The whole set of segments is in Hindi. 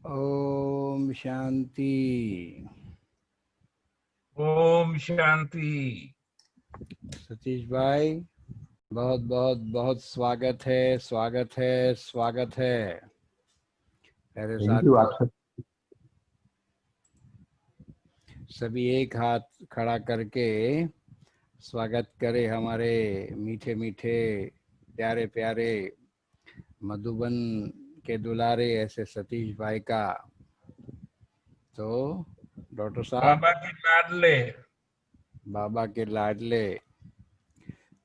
ओम शांति। ओम शांति। सतीश भाई, बहुत बहुत बहुत स्वागत है, स्वागत है, स्वागत है। मेरे थैंक साथ यू। आप सब सभी एक हाथ खड़ा करके स्वागत करें हमारे मीठे मीठे प्यारे प्यारे मधुबन के दुलारे ऐसे सतीश भाई का। तो डॉक्टर साहब, बाबा के लाडले। बाबा के लाडले।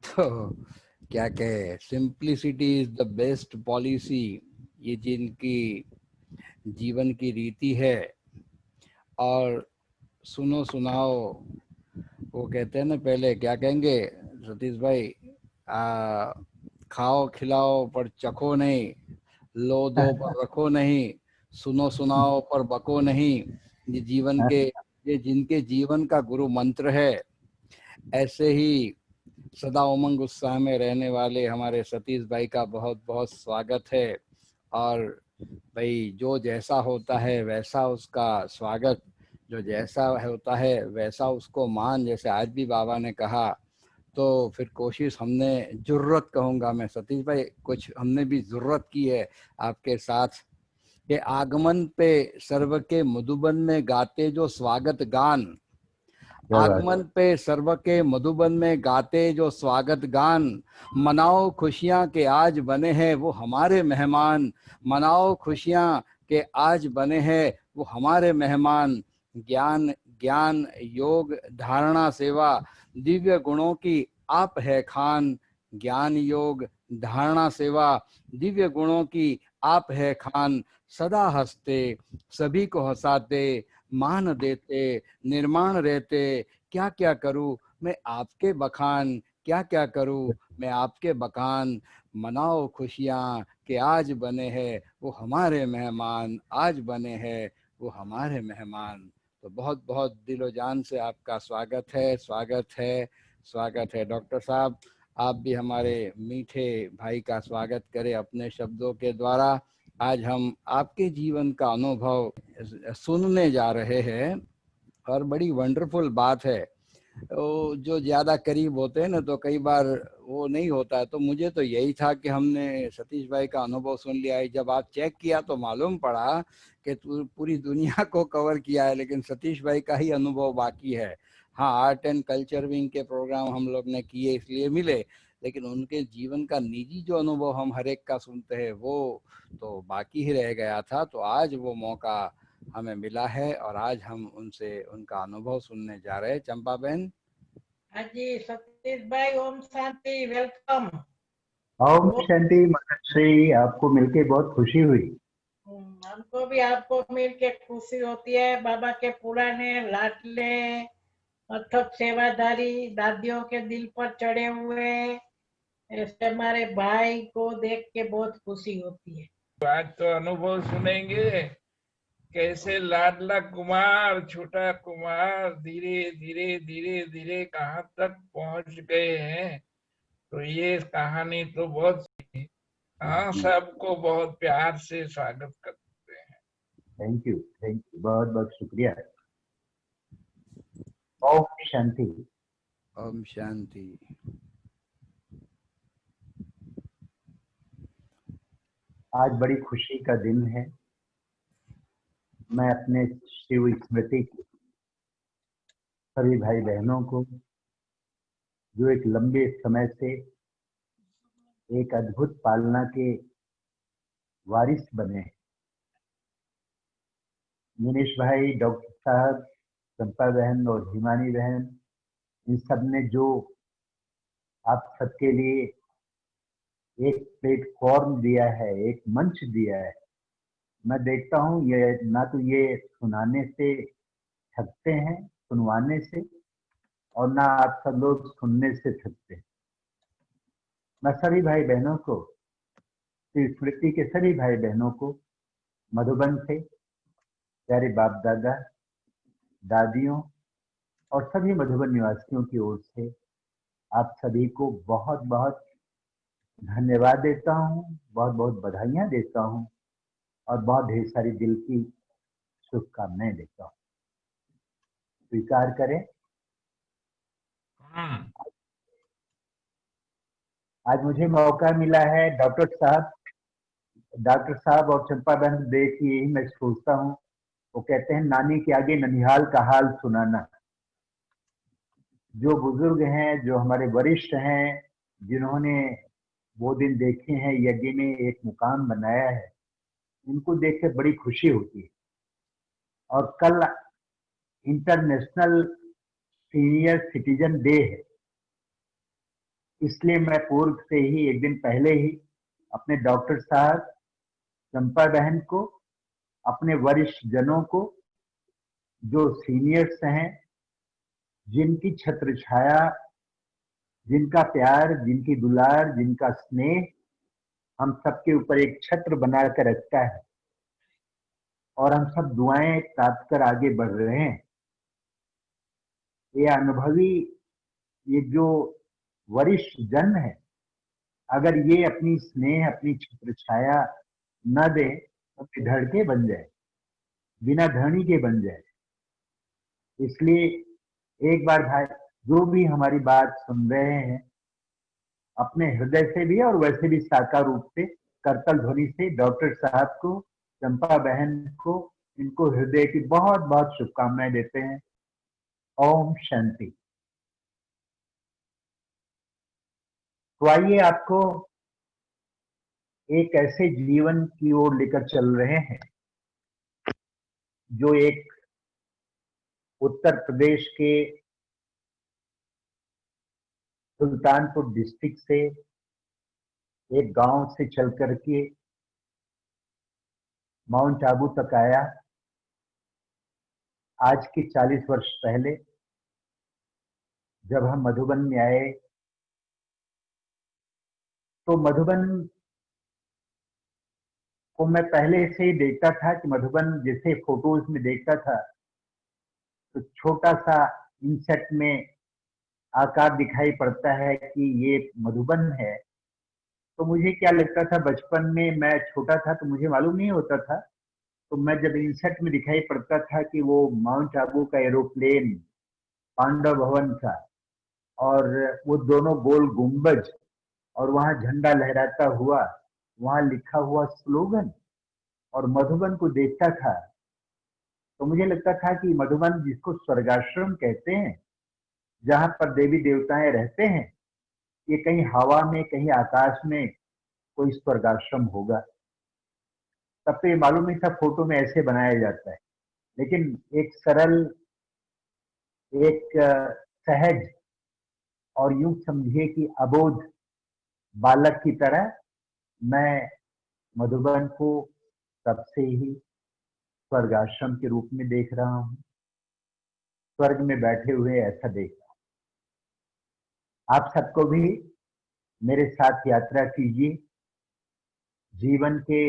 तो क्या कहे, simplicity is the best policy, ये जिनकी जीवन की रीति है। और सुनो सुनाओ, वो कहते हैं ना, पहले क्या कहेंगे सतीश भाई, आ, खाओ खिलाओ पर चखो नहीं, लो दो पर रखो नहीं, सुनो सुनाओ पर बको नहीं। ये जीवन के, ये जिनके जीवन का गुरु मंत्र है। ऐसे ही सदा उमंग उत्साह में रहने वाले हमारे सतीश भाई का बहुत बहुत स्वागत है। और भाई, जो जैसा होता है वैसा उसका स्वागत, जो जैसा होता है वैसा उसको मान, जैसे आज भी बाबा ने कहा। तो फिर कोशिश हमने, जुर्रत कहूँगा मैं सतीश भाई, कुछ हमने भी जुर्रत की है आपके साथ के आगमन पे। सर्व के मधुबन में गाते जो स्वागत गान, आगमन पे सर्व के मधुबन में गाते जो स्वागत गान। मनाओ खुशियां के आज बने हैं वो हमारे मेहमान, मनाओ खुशियां के आज बने हैं वो हमारे मेहमान। ज्ञान ज्ञान योग धारणा सेवा, दिव्य गुणों की आप है खान। ज्ञान योग धारणा सेवा, दिव्य गुणों की आप है खान। सदा हंसते, सभी को हंसाते, मान देते, निर्माण रहते। क्या क्या करूं मैं आपके बखान, क्या क्या करूं मैं आपके बखान। मनाओ खुशियां कि आज बने हैं वो हमारे मेहमान, आज बने हैं वो हमारे मेहमान। तो बहुत बहुत दिलो जान से आपका स्वागत है, स्वागत है, स्वागत है। डॉक्टर साहब, आप भी हमारे मीठे भाई का स्वागत करें अपने शब्दों के द्वारा। आज हम आपके जीवन का अनुभव सुनने जा रहे हैं। और बड़ी वंडरफुल बात है, तो जो ज़्यादा करीब होते हैं ना, तो कई बार वो नहीं होता है। तो मुझे तो यही था कि हमने सतीश भाई का अनुभव सुन लिया है। जब आप चेक किया तो मालूम पड़ा कि पूरी दुनिया को कवर किया है, लेकिन सतीश भाई का ही अनुभव बाकी है। हाँ, आर्ट एंड कल्चर विंग के प्रोग्राम हम लोग ने किए इसलिए मिले, लेकिन उनके जीवन का निजी जो अनुभव हम हर एक का सुनते हैं वो तो बाकी ही रह गया था। तो आज वो मौका हमें मिला है और आज हम उनसे उनका अनुभव सुनने जा रहे हैं। चंपा बहन। हाँ जी सतीश भाई, ओम शांति, वेलकम। ओम शांति माताश्री, आपको मिलके बहुत खुशी हुई। हमको भी आपको मिल के खुशी होती है। बाबा के पुराने लाडले अथक सेवाधारी दादियों के दिल पर चढ़े हुए ऐसे हमारे भाई को देख के बहुत खुशी होती है। आज तो अनुभव सुनेंगे कैसे लाडला कुमार, छोटा कुमार धीरे धीरे धीरे धीरे कहाँ तक पहुंच गए हैं। तो ये कहानी तो बहुत, हाँ, सबको बहुत प्यार से स्वागत करते हैं। थैंक यू, बहुत बहुत शुक्रिया। ओम शांति। ओम शांति। आज बड़ी खुशी का दिन है। मैं अपने शिव स्मृति के सभी भाई बहनों को, जो एक लंबे समय से एक अद्भुत पालना के वारिस बने हैं, मिनेश भाई, डॉक्टर साहब, चंपा बहन और हिमानी बहन, इन सब ने जो आप सबके लिए एक प्लेटफॉर्म दिया है, एक मंच दिया है, मैं देखता हूँ ये ना तो ये सुनाने से थकते हैं, सुनवाने से, और ना आप सब लोग सुनने से थकते हैं। मैं सभी भाई बहनों को, स्मृति के सभी भाई बहनों को मधुबन से, प्यारे बाप दादा दादियों और सभी मधुबन निवासियों की ओर से आप सभी को बहुत बहुत धन्यवाद देता हूँ, बहुत बहुत बधाइयाँ देता हूँ और बहुत ढेर सारी दिल की शुभकामनाएं देता हूँ। स्वीकार करें। आज मुझे मौका मिला है डॉक्टर साहब और चंपा बहन देख के यही मैं सोचता हूँ। वो कहते हैं नानी के आगे ननिहाल का हाल सुनाना। जो बुजुर्ग हैं, जो हमारे वरिष्ठ हैं, जिन्होंने वो दिन देखे हैं, यज्ञ में एक मुकाम बनाया है, उनको देख के बड़ी खुशी होती है। और कल इंटरनेशनल सीनियर सिटीजन डे है, इसलिए मैं पूर्व से ही एक दिन पहले ही अपने डॉक्टर साहब, चंपा बहन को, अपने वरिष्ठ जनों को, जो सीनियर्स हैं, जिनकी छत्र छाया, जिनका प्यार, जिनकी दुलार, जिनका स्नेह हम सबके ऊपर एक छत्र बनाकर रखता है और हम सब दुआएं प्राप्त कर आगे बढ़ रहे हैं। ये अनुभवी, ये जो वरिष्ठ जन है, अगर ये अपनी स्नेह, अपनी छत्र छाया न दे तो धड़के बन जाए, बिना धनी के बन जाए। इसलिए एक बार भाई, जो भी हमारी बात सुन रहे हैं, अपने हृदय से भी और वैसे भी साकार रूप से करतल ध्वनि से डॉक्टर साहब को, चंपा बहन को, इनको हृदय की बहुत बहुत शुभकामनाएं देते हैं। ओम शांति। तो आइए आपको एक ऐसे जीवन की ओर लेकर चल रहे हैं जो एक उत्तर प्रदेश के सुल्तानपुर डिस्ट्रिक्ट से एक गांव से चल करके माउंट आबू तक आया। आज के 40 वर्ष पहले जब हम मधुबन में आए, तो मधुबन को मैं पहले से ही देखता था कि मधुबन जैसे फोटोज में देखता था, तो छोटा सा इंसेट में आकार दिखाई पड़ता है कि ये मधुबन है। तो मुझे क्या लगता था, बचपन में मैं छोटा था तो मुझे मालूम नहीं होता था, तो मैं जब इंसेट में दिखाई पड़ता था कि वो माउंट आबू का एरोप्लेन, पांडव भवन का, और वो दोनों गोल गुंबज, और वहां झंडा लहराता हुआ, वहां लिखा हुआ स्लोगन, और मधुबन को देखता था, तो मुझे लगता था कि मधुबन, जिसको स्वर्गाश्रम कहते हैं, जहां पर देवी देवताएं रहते हैं, ये कहीं हवा में, कहीं आकाश में कोई स्वर्गाश्रम होगा। तब तो ये मालूम नहीं था फोटो में ऐसे बनाया जाता है, लेकिन एक सरल, एक सहज, और यूं समझिए कि अबोध बालक की तरह मैं मधुबन को तब से ही स्वर्गाश्रम के रूप में देख रहा हूँ, स्वर्ग में बैठे हुए ऐसा देख रहा हूँ। आप सबको भी मेरे साथ यात्रा कीजिए। जीवन के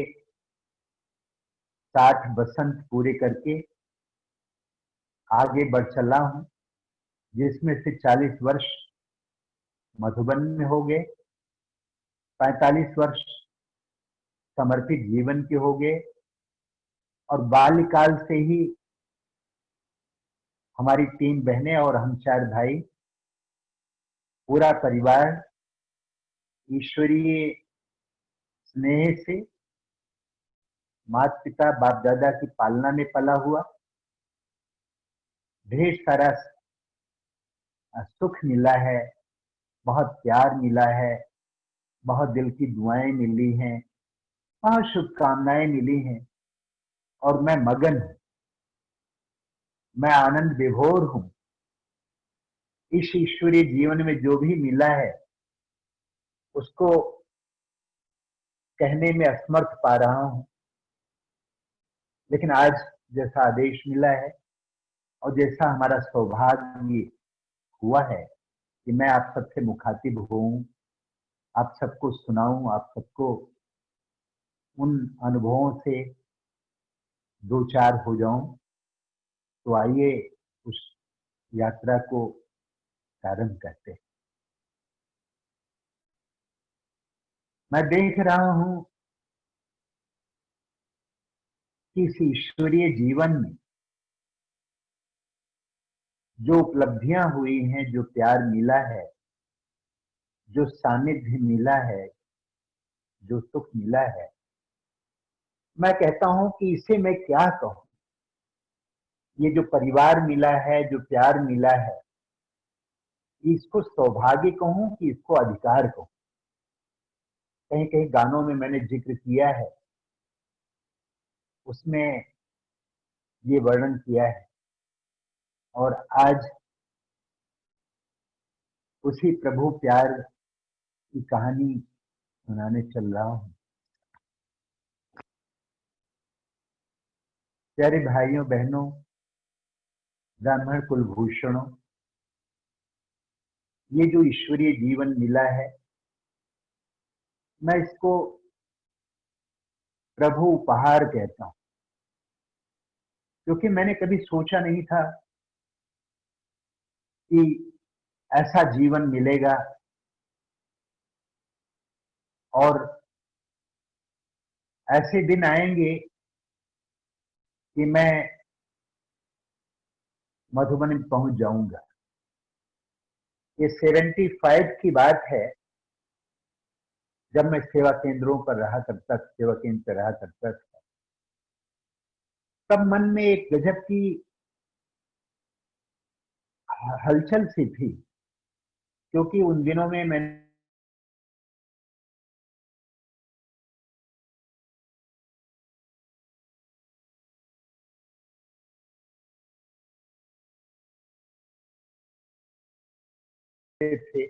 60 बसंत पूरे करके आगे बढ़ चला हूँ, जिसमें से 40 वर्ष मधुबन में हो गए, 45 वर्ष समर्पित जीवन के हो गए, और बाल्यकाल से ही हमारी 3 बहनें और हम 4 भाई, पूरा परिवार ईश्वरीय स्नेह से माता पिता बाप दादा की पालना में पला हुआ। ढेर सारा सुख मिला है, बहुत प्यार मिला है, बहुत दिल की दुआएं मिली हैं, बहुत शुभकामनाएं मिली हैं, और मैं मगन हूं, मैं आनंद विभोर हूं। इस ईश्वरीय जीवन में जो भी मिला है उसको कहने में असमर्थ पा रहा हूं, लेकिन आज जैसा आदेश मिला है और जैसा हमारा सौभाग्य हुआ है कि मैं आप सबसे मुखातिब हूं, आप सबको सुनाऊं, आप सबको उन अनुभवों से दो चार हो जाऊं, तो आइए उस यात्रा को प्रारंभ करते हैं। मैं देख रहा हूं कि इस ईश्वरीय जीवन में जो उपलब्धियां हुई हैं, जो प्यार मिला है, जो सानिध्य मिला है, जो सुख मिला है, मैं कहता हूं कि इसे मैं क्या कहूं। ये जो परिवार मिला है, जो प्यार मिला है, इसको सौभाग्य कहूं कि इसको अधिकार कहूं। कहीं कहीं गानों में मैंने जिक्र किया है, उसमें ये वर्णन किया है, और आज उसी प्रभु प्यार की कहानी सुनाने चल रहा हूं। प्यारे भाइयों बहनों, ब्राह्मण कुलभूषणों, ये जो ईश्वरीय जीवन मिला है, मैं इसको प्रभु उपहार कहता हूं, क्योंकि मैंने कभी सोचा नहीं था कि ऐसा जीवन मिलेगा और ऐसे दिन आएंगे कि मैं मधुबन में पहुंच जाऊंगा। ये 75 की बात है, जब मैं सेवा केंद्रों पर रहा करता, सेवा केंद्र पर रहा करता था। तब मन में एक गजब की हलचल सी थी, क्योंकि उन दिनों में मैंने थे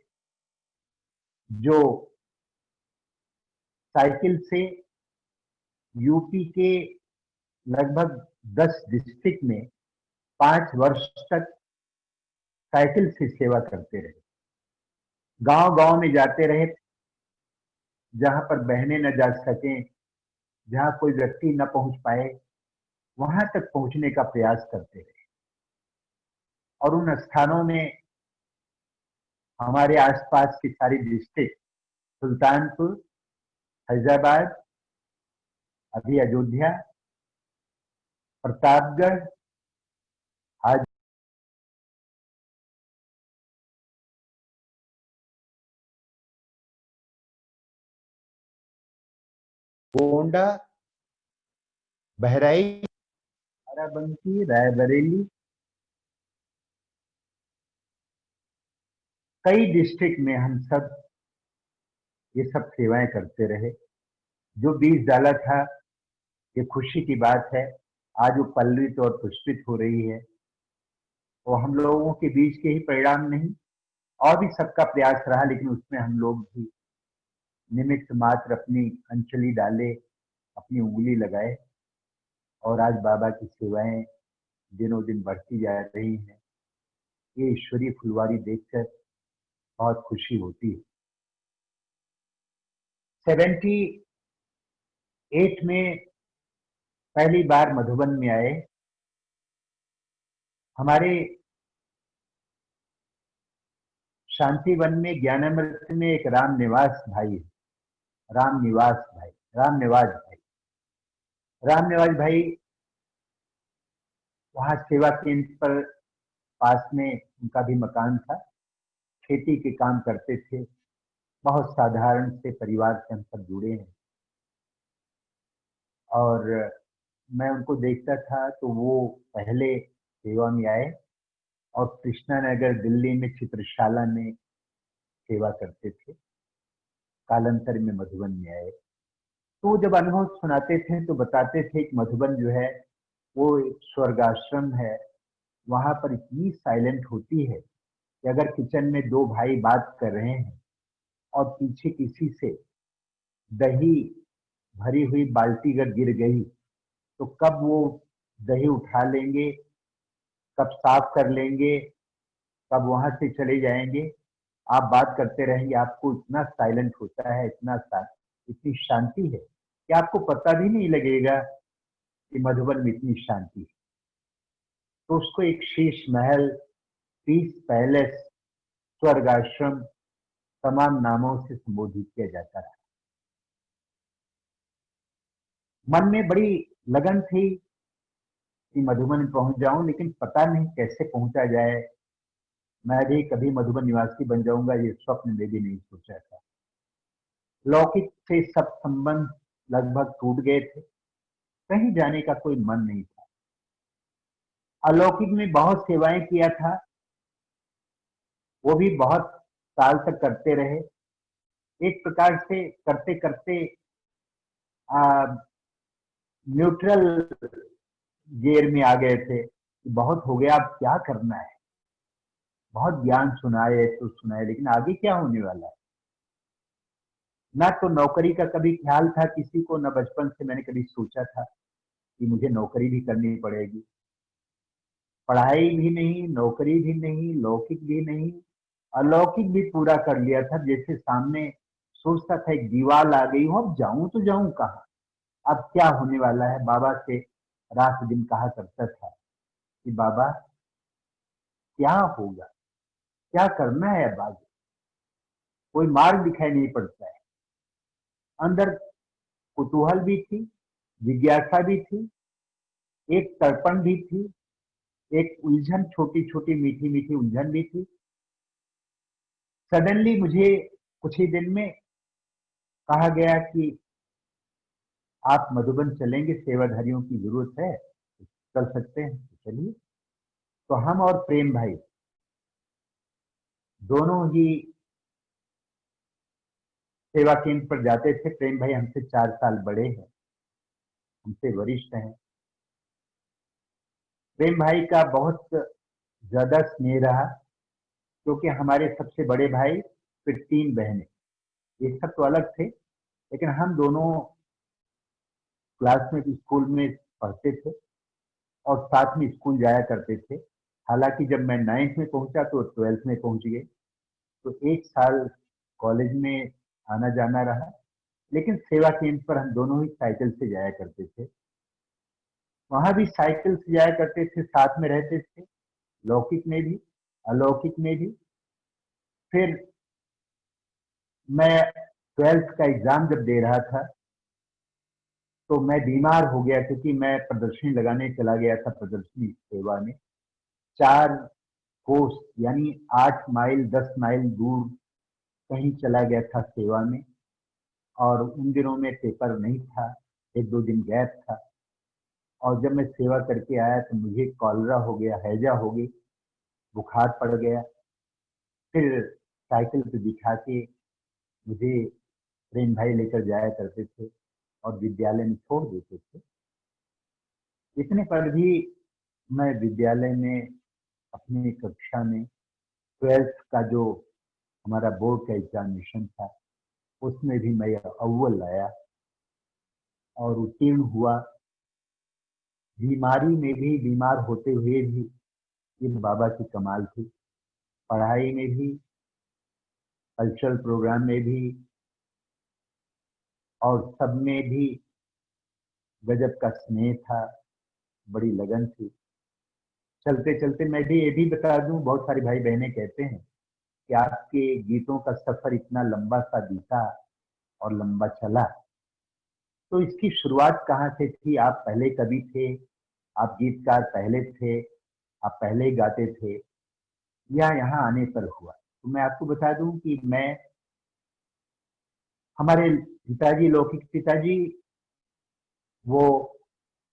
जो साइकिल से यूपी के लगभग 10 डिस्ट्रिक्ट में 5 वर्ष तक साइकिल से सेवा करते रहे। गांव गांव में जाते रहे, जहां पर बहनें न जा सकें, जहां कोई व्यक्ति न पहुंच पाए, वहां तक पहुंचने का प्रयास करते रहे। और उन स्थानों में हमारे आसपास की सारी डिस्ट्रिक्ट, सुल्तानपुर, फैजाबाद, अभी अयोध्या, प्रतापगढ़, आज गोंडा, बहराइच, बाराबंकी, रायबरेली, कई डिस्ट्रिक्ट में हम सब ये सब सेवाएं करते रहे। जो बीज डाला था, ये खुशी की बात है, आज वो पल्लित और पुष्पित हो रही है। वो हम लोगों के बीच के ही परिणाम नहीं, और भी सबका प्रयास रहा, लेकिन उसमें हम लोग भी निमित्त मात्र अपनी अंचली डाले, अपनी उंगली लगाए, और आज बाबा की सेवाएं दिनों दिन बढ़ती जा रही हैं। ये ईश्वरीय फुलवारी देखकर बहुत खुशी होती है। 78 में पहली बार मधुबन में आए। हमारे शांतिवन में ज्ञानामृत में एक रामनिवास भाई है, रामनिवास भाई, रामनिवास भाई, रामनिवास भाई वहां सेवा केंद्र पर पास में उनका भी मकान था, खेती के काम करते थे। बहुत साधारण से परिवार से हम सब जुड़े हैं, और मैं उनको देखता था तो वो पहले सेवा में आए और कृष्णा नगर दिल्ली में चित्रशाला में सेवा करते थे। कालांतर में मधुबन में आए, तो जब अनुभव सुनाते थे तो बताते थे कि मधुबन जो है वो एक स्वर्गाश्रम है। वहां पर इतनी साइलेंट होती है कि अगर किचन में 2 भाई बात कर रहे हैं और पीछे किसी से दही भरी हुई बाल्टी अगर गिर गई, तो कब वो दही उठा लेंगे, कब साफ कर लेंगे, कब वहां से चले जाएंगे, आप बात करते रहेंगे, आपको इतना साइलेंट होता है, इतनी शांति है कि आपको पता भी नहीं लगेगा कि मधुबन में इतनी शांति है। तो उसको एक शीश महल, पीस पैलेस, स्वर्ग आश्रम, तमाम नामों से संबोधित किया जाता रहा। मन में बड़ी लगन थी कि मधुबन पहुंच जाऊं, लेकिन पता नहीं कैसे पहुंचा जाए। मैं भी कभी मधुबन निवासी बन जाऊंगा ये स्वप्न में भी नहीं सोचा था। लौकिक से सब संबंध लगभग टूट गए थे, कहीं जाने का कोई मन नहीं था। अलौकिक में बहुत सेवाएं किया था, वो भी बहुत साल तक करते रहे। एक प्रकार से करते करते न्यूट्रल गियर में आ गए थे कि बहुत हो गया, अब क्या करना है। बहुत ज्ञान सुनाए तो सुनाए, लेकिन आगे क्या होने वाला है। ना तो नौकरी का कभी ख्याल था किसी को, न बचपन से मैंने कभी सोचा था कि मुझे नौकरी भी करनी पड़ेगी। पढ़ाई भी नहीं, नौकरी भी नहीं, लौकिक भी नहीं, अलौकिक भी पूरा कर लिया था। जैसे सामने सोचता था एक दीवार आ गई हो, अब जाऊं तो जाऊं कहाँ, अब क्या होने वाला है। बाबा से रात दिन कहा करता था कि बाबा क्या होगा, क्या करना है, अब आगे कोई मार्ग दिखाई नहीं पड़ता है। अंदर कुतूहल भी थी, जिज्ञासा भी थी, एक तर्पण भी थी, एक उलझन, छोटी छोटी मीठी मीठी उलझन भी थी। सडनली मुझे कुछ ही दिन में कहा गया कि आप मधुबन चलेंगे, सेवाधारियों की जरूरत है, चल सकते हैं। तो चलिए। तो हम और प्रेम भाई दोनों ही सेवा केंद्र पर जाते थे। प्रेम भाई हमसे 4 साल बड़े हैं, हमसे वरिष्ठ हैं। प्रेम भाई का बहुत ज्यादा स्नेह रहा, क्योंकि हमारे सबसे बड़े भाई फिर 3 बहनें, ये सब तो अलग थे, लेकिन हम दोनों क्लास में स्कूल में पढ़ते थे और साथ में स्कूल जाया करते थे। हालांकि जब मैं 9th में पहुंचा तो 12th में पहुंच गए, तो 1 साल कॉलेज में आना जाना रहा। लेकिन सेवा केंद्र पर हम दोनों ही साइकिल से जाया करते थे, वहां भी साइकिल से जाया करते थे, साथ में रहते थे, लौकिक में भी अलौकिक में भी। फिर मैं 12th का एग्जाम जब दे रहा था तो मैं बीमार हो गया, क्योंकि मैं प्रदर्शनी लगाने चला गया था प्रदर्शनी सेवा में। 4 कोस यानी 8 माइल 10 माइल दूर कहीं चला गया था सेवा में। और उन दिनों में पेपर नहीं था, 1-2 दिन गैप था। और जब मैं सेवा करके आया तो मुझे कॉलरा हो गया, हैजा हो गई, बुखार पड़ गया। फिर साइकिल पे बिठा के मुझे प्रेम भाई लेकर जाया करते थे और विद्यालय में छोड़ देते थे। इतने पर भी मैं विद्यालय में अपनी कक्षा में 12th का जो हमारा बोर्ड का एग्जामिनेशन था उसमें भी मैं अव्वल आया और उत्तीर्ण हुआ। बीमारी में भी, बीमार होते हुए भी ये बाबा की कमाल थी। पढ़ाई में भी, कल्चरल प्रोग्राम में भी और सब में भी गजब का स्नेह था, बड़ी लगन थी। चलते चलते मैं भी ये भी बता दूं, बहुत सारे भाई बहनें कहते हैं कि आपके गीतों का सफर इतना लंबा सा बीता और लंबा चला, तो इसकी शुरुआत कहाँ से थी? आप पहले कभी थे, आप गीतकार पहले थे, आप पहले ही गाते थे, या यहाँ आने पर हुआ? तो मैं आपको बता दूं कि मैं, हमारे पिताजी, लौकिक पिताजी, वो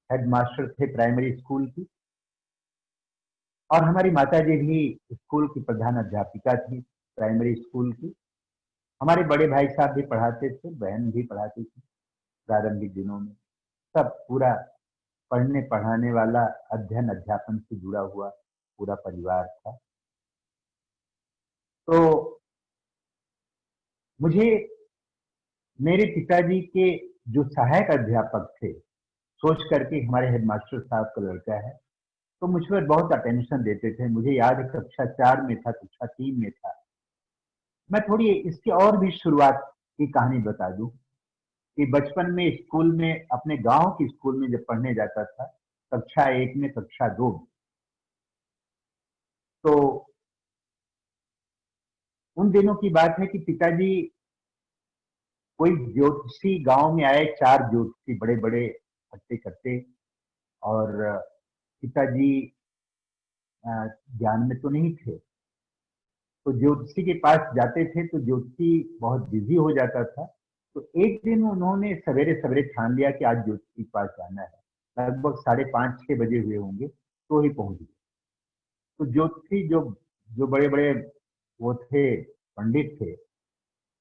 हेडमास्टर थे प्राइमरी स्कूल की, और हमारी माताजी भी स्कूल की प्रधान अध्यापिका थी प्राइमरी स्कूल की। हमारे बड़े भाई साहब भी पढ़ाते थे, बहन भी पढ़ाती थी प्रारंभिक दिनों में। सब पूरा पढ़ने पढ़ाने वाला, अध्ययन अध्यापन से जुड़ा हुआ पूरा परिवार था। तो मुझे मेरे पिताजी के जो सहायक अध्यापक थे, सोच करके हमारे हेडमास्टर साहब का लड़का है, तो मुझ पर बहुत अटेंशन देते थे। मुझे याद है कक्षा 4 में था, कक्षा 3 में था। मैं थोड़ी इसकी और भी शुरुआत की कहानी बता दूं कि बचपन में स्कूल में, अपने गांव की स्कूल में जब पढ़ने जाता था, कक्षा 1 में, कक्षा 2 में, तो उन दिनों की बात है कि पिताजी कोई ज्योतिषी गांव में आए, 4 ज्योतिषी बड़े बड़े करते करते, और पिताजी ज्ञान में तो नहीं थे, तो ज्योतिषी के पास जाते थे तो ज्योतिषी बहुत बिजी हो जाता था। तो एक दिन उन्होंने सवेरे सवेरे ठान लिया कि आज ज्योतिषी के पास जाना है। लगभग 5:30-6 बजे हुए होंगे तो ही पहुंच गए। तो ज्योतिषी जो जो बड़े बड़े वो थे, पंडित थे,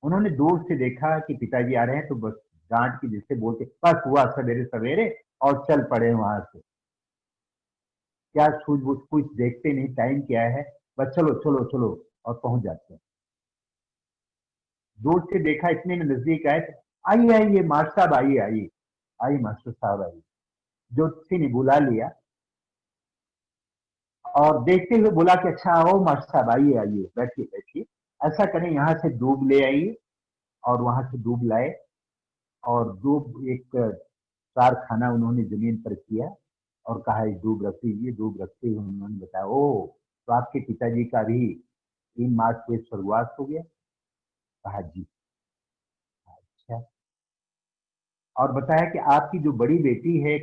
उन्होंने दूर से देखा कि पिताजी आ रहे हैं, तो बस डांट के जिससे बोलते बस हुआ सवेरे सवेरे, और चल पड़े वहां से। क्या सूझबूझ कुछ देखते नहीं, टाइम क्या है, बस चलो चलो चलो, और पहुंच जाते हैं। दूर से देखा, इतने में नजदीक आए, आइए आइए मास्टर साहब, आइए आइए, आइए मास्टर साहब आइए। ज्योतिषी ने बुला लिया और देखते हुए बोला कि अच्छा आओ मास्टर साहब, आइए आइए, बैठिए बैठिए, ऐसा करें यहाँ से दूब ले आइए। और वहां से दूब लाए, और दूब एक कारखाना उन्होंने जमीन पर किया और कहा ये दूब रख लीजिए। दूब रखते हुए उन्होंने बताया, ओ तो आपके पिताजी का भी 3 मार्च से शुरुआत हो गया। कहा जी। अच्छा। और बताया कि आपकी जो बड़ी बेटी है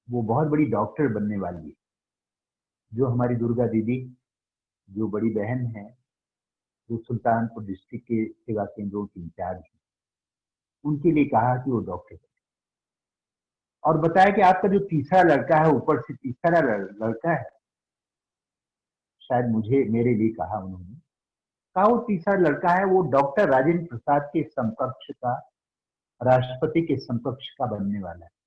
वो बहुत बड़ी डॉक्टर बनने वाली है। जो हमारी दुर्गा दीदी, जो बड़ी बहन है, जो सुल्तानपुर डिस्ट्रिक्ट के सेवा केंद्रों की इंचार्ज है, उनके लिए कहा कि वो डॉक्टर। और बताया कि आपका जो तीसरा लड़का है, ऊपर से तीसरा लड़का है, शायद मुझे मेरे लिए कहा उन्होंने, कहा वो तीसरा लड़का है, वो डॉक्टर राजेंद्र प्रसाद के समकक्ष का, राष्ट्रपति के समकक्ष का बनने वाला है।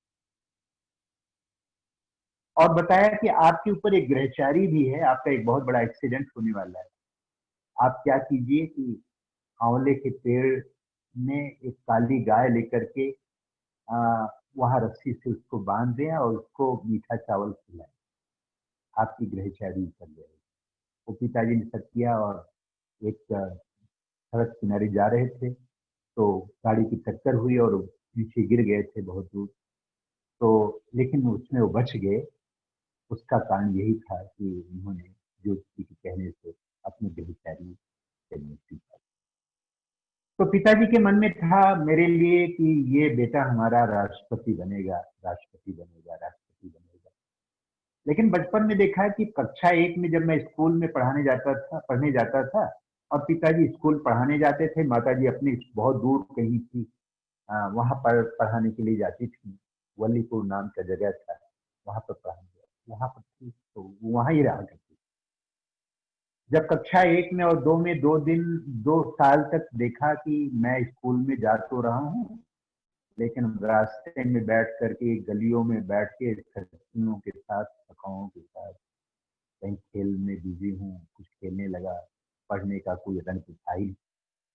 और बताया कि आपके ऊपर एक ग्रहचारी भी है, आपका एक बहुत बड़ा एक्सीडेंट होने वाला है। आप क्या कीजिए कि आंवले के पेड़ में एक काली गाय लेकर के वहां रस्सी से उसको बांध दें और उसको मीठा चावल खिलाएं, आपकी ग्रहचारी कर जाएगी। वो पिताजी ने सब किया, और एक सड़क किनारे जा रहे थे तो गाड़ी की टक्कर हुई और नीचे गिर गए थे बहुत दूर। तो लेकिन उसमें वो बच गए। उसका कारण यही था कि उन्होंने ज्योतिषी के कहने से अपनी ग्रहचारी करनी सीखा। तो पिताजी के मन में था मेरे लिए कि ये बेटा हमारा राष्ट्रपति बनेगा, राष्ट्रपति बनेगा, राष्ट्रपति बनेगा। लेकिन बचपन में देखा कि कक्षा 1 में जब मैं स्कूल में पढ़ने जाता था, और पिताजी स्कूल पढ़ाने जाते थे, माताजी अपनी बहुत दूर कहीं थी, वहां पर पढ़ाने के लिए जाती थी। वलीपुर नाम का जगह था, वहां पर पढ़ाने, वहां पर थी तो वहां ही रहा करती। जब कक्षा 1 में और 2 में 2 साल तक देखा कि मैं स्कूल में जा तो रहा हूँ, लेकिन रास्ते में बैठ करके, गलियों में बैठ के साथियों के साथ, सखाओं के साथ कहीं खेल में बिजी हूँ, कुछ खेलने लगा, पढ़ने का कोई रंग था ही।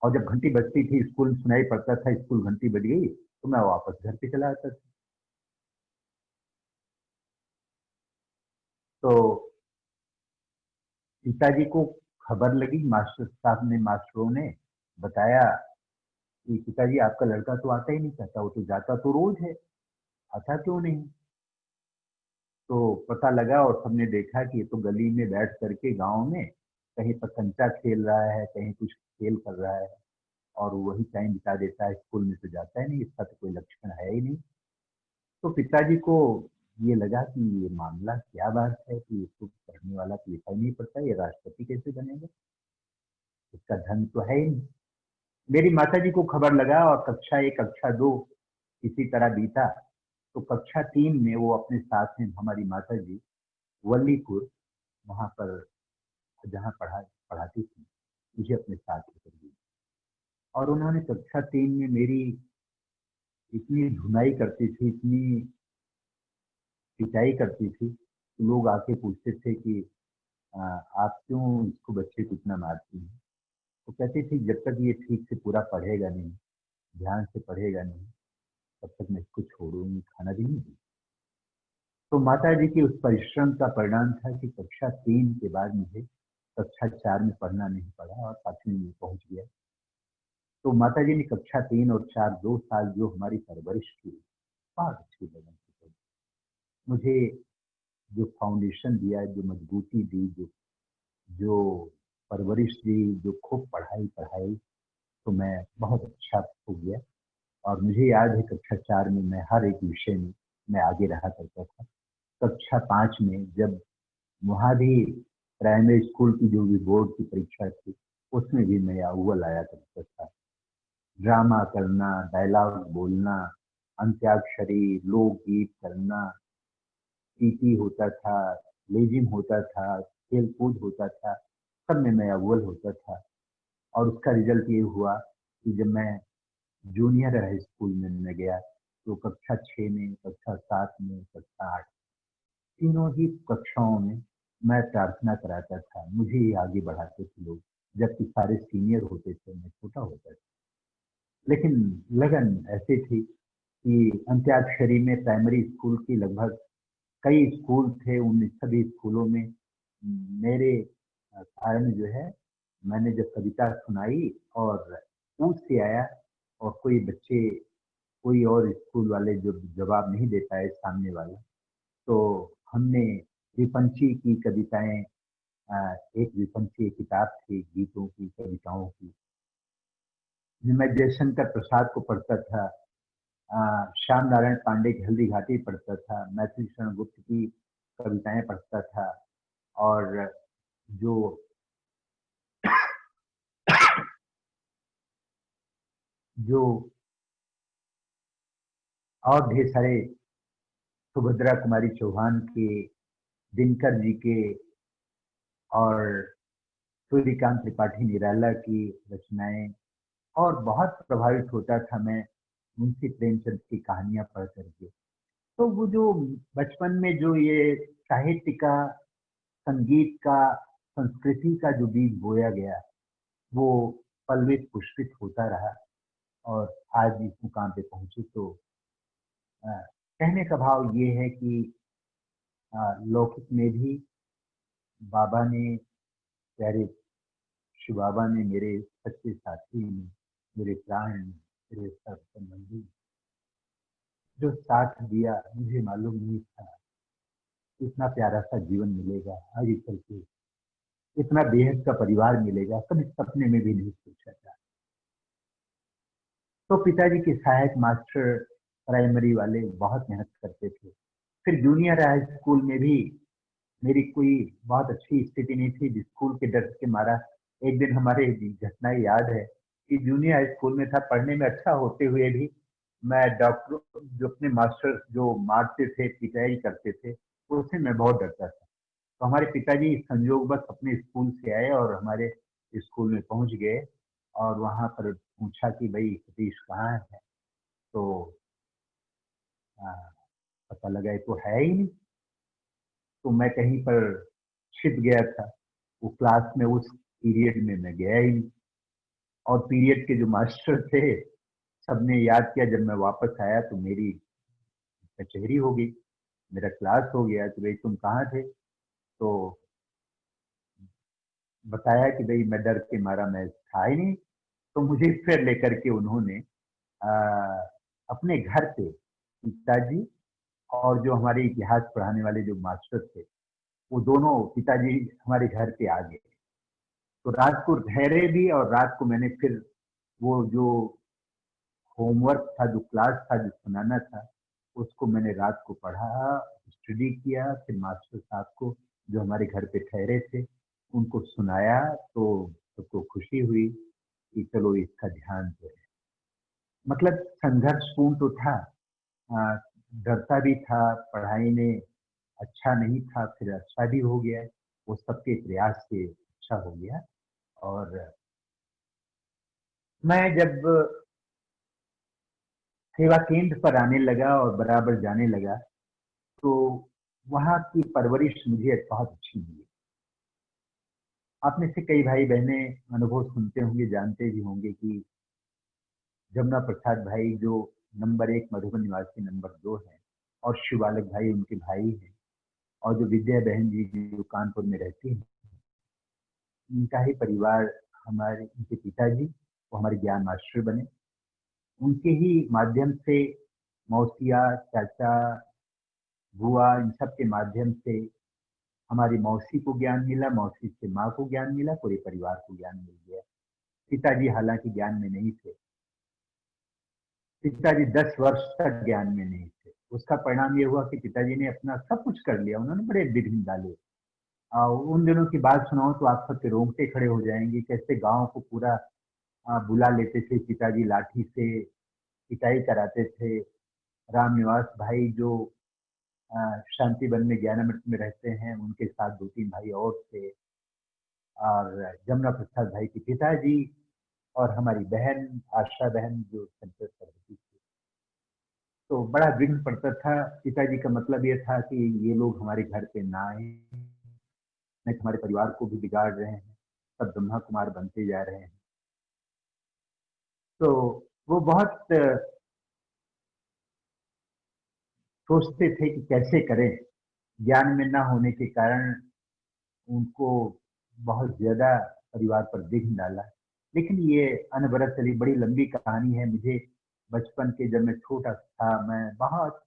और जब घंटी बजती थी, स्कूल सुनाई पड़ता था, स्कूल घंटी बज गई, तो मैं वापस घर पे चला आता था। तो पिताजी को खबर लगी, मास्टरों ने बताया कि पिताजी आपका लड़का तो आता ही नहीं चाहता, वो तो जाता तो रोज है, आता क्यों नहीं। तो पता लगा और सबने देखा कि ये तो गली में बैठ करके गांव में कहीं पतंगा खेल रहा है, कहीं कुछ खेल कर रहा है, और वही टाइम बिता देता है, स्कूल में तो जाता ही नहीं, इसका तो कोई लक्षण है ही नहीं। तो पिताजी को ये लगा कि ये मामला क्या बात है कि इसको पढ़ने वाला तो लिखा ही नहीं पड़ता, ये राष्ट्रपति कैसे बनेगा, इसका धन तो है ही नहीं। मेरी माताजी को खबर लगा, और कक्षा 1 कक्षा 2 इसी तरह बीता। तो कक्षा 3 में वो अपने साथ में, हमारी माताजी वलीपुर, वहां पर जहाँ पढ़ाती थी, मुझे अपने साथ लेकर गई। और उन्होंने कक्षा 3 में मेरी इतनी धुनाई करती थी, इतनी पिटाई करती थी कि लोग आके पूछते थे कि आप क्यों इसको, बच्चे को इतना मारती हैं। तो कहती थी जब तक ये ठीक से पूरा पढ़ेगा नहीं, ध्यान से पढ़ेगा नहीं, तब तक मैं इसको छोड़ूंगी, खाना भी नहीं दूंगी। तो माता जी के उस परिश्रम का परिणाम था कि कक्षा 3 के बाद मुझे कक्षा 4 में पढ़ना नहीं पड़ा और 5वीं में पहुंच गया। तो माता जी ने कक्षा 3 और 4 2 साल जो हमारी परवरिश की, बहुत अच्छी लगन से मुझे जो फाउंडेशन दिया, जो मजबूती दी, जो जो परवरिश दी, जो खूब पढ़ाई पढ़ाई, तो मैं बहुत अच्छा हो गया। और मुझे याद है कक्षा 4 में मैं हर एक विषय में मैं आगे रहा करता था। कक्षा 5 में जब वहाँ भी प्राइमरी स्कूल की जो भी बोर्ड की परीक्षा थी, उसमें भी मैं अव्वल आया करता था। ड्रामा करना, डायलॉग बोलना, अंत्याक्षरी, लोकगीत करना, पीटी होता था, लेजिम होता था, खेल कूद होता था, सब में मैं अव्वल होता था। और उसका रिजल्ट ये हुआ कि जब मैं जूनियर हाई स्कूल में मैं गया, तो कक्षा 6 में, कक्षा 7 में, कक्षा 8, तीनों ही कक्षाओं में मैं प्रार्थना कराता था, मुझे ही आगे बढ़ाते थे लोग, जबकि सारे सीनियर होते थे, मैं छोटा होता था। लेकिन लगन ऐसी थी कि अंत्याक्षरी में प्राइमरी स्कूल की लगभग कई स्कूल थे, उन सभी स्कूलों में मेरे कारण जो है, मैंने जब कविता सुनाई और पूछ से आया और कोई बच्चे, कोई और स्कूल वाले जो जवाब नहीं दे पाए सामने वाले, तो हमने विपंची की कविताएं, एक विपंची किताब थी गीतों की, कविताओं की, मैं जयशंकर प्रसाद को पढ़ता था, श्याम नारायण पांडे की हल्दी घाटी पढ़ता था, मैथिली शरण गुप्त की कविताएं पढ़ता था, और जो जो और ढेर सारे सुभद्रा कुमारी चौहान के, दिनकर जी के और सूर्यकांत त्रिपाठी निराला की रचनाएं, और बहुत प्रभावित होता था मैं मुंशी प्रेमचंद की कहानियां पढ़ करके। तो वो जो बचपन में जो ये साहित्य का, संगीत का, संस्कृति का जो बीज बोया गया, वो पल्वित पुष्पित होता रहा और आज इस मुकाम पे पहुंचे। तो अ, कहने का भाव ये है कि लौकिक में भी बाबा ने, प्यारे शिव बाबा ने, मेरे सच्चे साथी ने, मेरे प्राण ने, मेरे सर्व संबंधी जो साथ दिया, मुझे मालूम नहीं था इतना प्यारा सा जीवन मिलेगा आगे चल के, इतना बेहद का परिवार मिलेगा, कभी सपने में भी नहीं सोचा था। तो पिताजी के सहायक मास्टर प्राइमरी वाले बहुत मेहनत करते थे। फिर जूनियर हाई स्कूल में भी मेरी कोई बहुत अच्छी स्थिति नहीं थी, स्कूल के डर के मारा। एक दिन हमारे घटना याद है कि जूनियर हाई स्कूल में था, पढ़ने में अच्छा होते हुए भी मैं डॉक्टर, जो अपने मास्टर जो मारते थे, पिटाई करते थे, उससे मैं बहुत डरता था। तो हमारे पिताजी संयोगवश अपने स्कूल से आए और हमारे स्कूल में पहुंच गए, और वहां पर पूछा कि भाई सतीश कहाँ है? तो आ, पता लगा ये तो है ही नहीं। तो मैं कहीं पर छिप गया था, वो क्लास में उस पीरियड में मैं गया ही नहीं। और पीरियड के जो मास्टर थे, सबने याद किया, जब मैं वापस आया तो मेरी कचहरी हो गई, मेरा क्लास हो गया कि भाई तुम कहाँ थे? तो बताया कि भाई मैं डर के मारा मैं था ही नहीं। तो मुझे फिर लेकर के उन्होंने आ, अपने घर पे पिताजी और जो हमारे इतिहास पढ़ाने वाले जो मास्टर थे, वो दोनों पिताजी हमारे घर पे आ गए। तो रात को ठहरे भी, और रात को मैंने फिर वो जो होमवर्क था, जो क्लास था, जो सुनाना था, उसको मैंने रात को पढ़ा, स्टडी किया, फिर मास्टर साहब को जो हमारे घर पे ठहरे थे उनको सुनाया। तो सबको खुशी हुई कि चलो इसका ध्यान जो है, मतलब संघर्षपूर्ण तो था, आ, डरता भी था, पढ़ाई में अच्छा नहीं था, फिर अच्छा भी हो गया, वो सबके प्रयास से अच्छा हो गया। और मैं जब सेवा केंद्र पर आने लगा और बराबर जाने लगा, तो वहाँ की परवरिश मुझे बहुत अच्छी मिली। आप में से कई भाई बहने अनुभव सुनते होंगे, जानते भी होंगे कि जमुना प्रसाद भाई जो नंबर 1 मधुबन निवासी नंबर 2 है, और शिवालक भाई उनके भाई हैं, और जो विद्या बहन जी जो कानपुर में रहती हैं, उनका ही परिवार, हमारे उनके पिताजी वो हमारे ज्ञान मास्टर बने। उनके ही माध्यम से मौसिया, चाचा, बुआ, इन सब के माध्यम से हमारी मौसी को ज्ञान मिला, मौसी से माँ को ज्ञान मिला, पूरे परिवार को ज्ञान मिल गया। पिताजी हालांकि ज्ञान में नहीं थे, पिताजी 10 वर्ष तक ज्ञान में नहीं थे, उसका परिणाम ये हुआ कि पिताजी ने अपना सब कुछ कर लिया, उन्होंने बड़े विघ्न डाले। उन दिनों की बात सुनाओ तो आप सबके रोंगटे खड़े हो जाएंगे, कैसे गांव को पूरा बुला लेते थे पिताजी, लाठी से पिटाई कराते थे। राम निवास भाई जो शांति वन में ज्ञानामृत में रहते हैं, उनके साथ 2-3 भाई और थे, और जमुना प्रसाद भाई के पिताजी, और हमारी बहन आशा बहन जो सेंटर पर रहती थी। तो बड़ा विघ्न पड़ता था। पिताजी का मतलब ये था कि ये लोग हमारे घर पे ना आए, नहीं तो हमारे परिवार को भी बिगाड़ रहे हैं, सब ब्रह्मा कुमार बनते जा रहे हैं। तो वो बहुत सोचते थे कि कैसे करें। ज्ञान में ना होने के कारण उनको बहुत ज्यादा परिवार पर विघ्न डाला। लेकिन ये अनवरत चली, बड़ी लंबी कहानी है। मुझे बचपन के, जब मैं छोटा था, मैं बहुत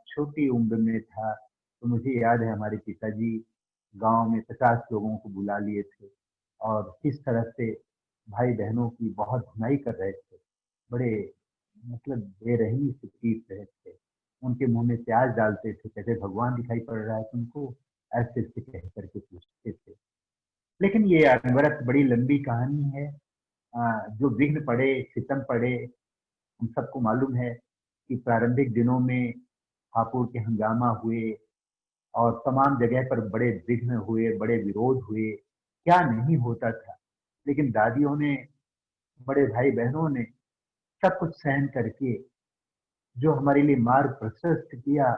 छोटी उम्र में था, तो मुझे याद है हमारे पिताजी गांव में 50 लोगों को बुला लिए थे और किस तरह से भाई बहनों की बहुत धुनाई कर रहे थे। बड़े मतलब बेरहमी से पीट रहे थे, उनके मुंह में प्याज डालते थे, कहते भगवान दिखाई पड़ रहा है तुमको, ऐसे ऐसे कह करके पूछते थे। लेकिन ये अनवरत बड़ी लंबी कहानी है। जो विघ्न पड़े, सितम पड़े, हम सबको मालूम है कि प्रारंभिक दिनों में हापुड़ के हंगामा हुए और तमाम जगह पर बड़े विघ्न हुए, बड़े विरोध हुए, क्या नहीं होता था। लेकिन दादियों ने, बड़े भाई बहनों ने सब कुछ सहन करके जो हमारे लिए मार्ग प्रशस्त किया,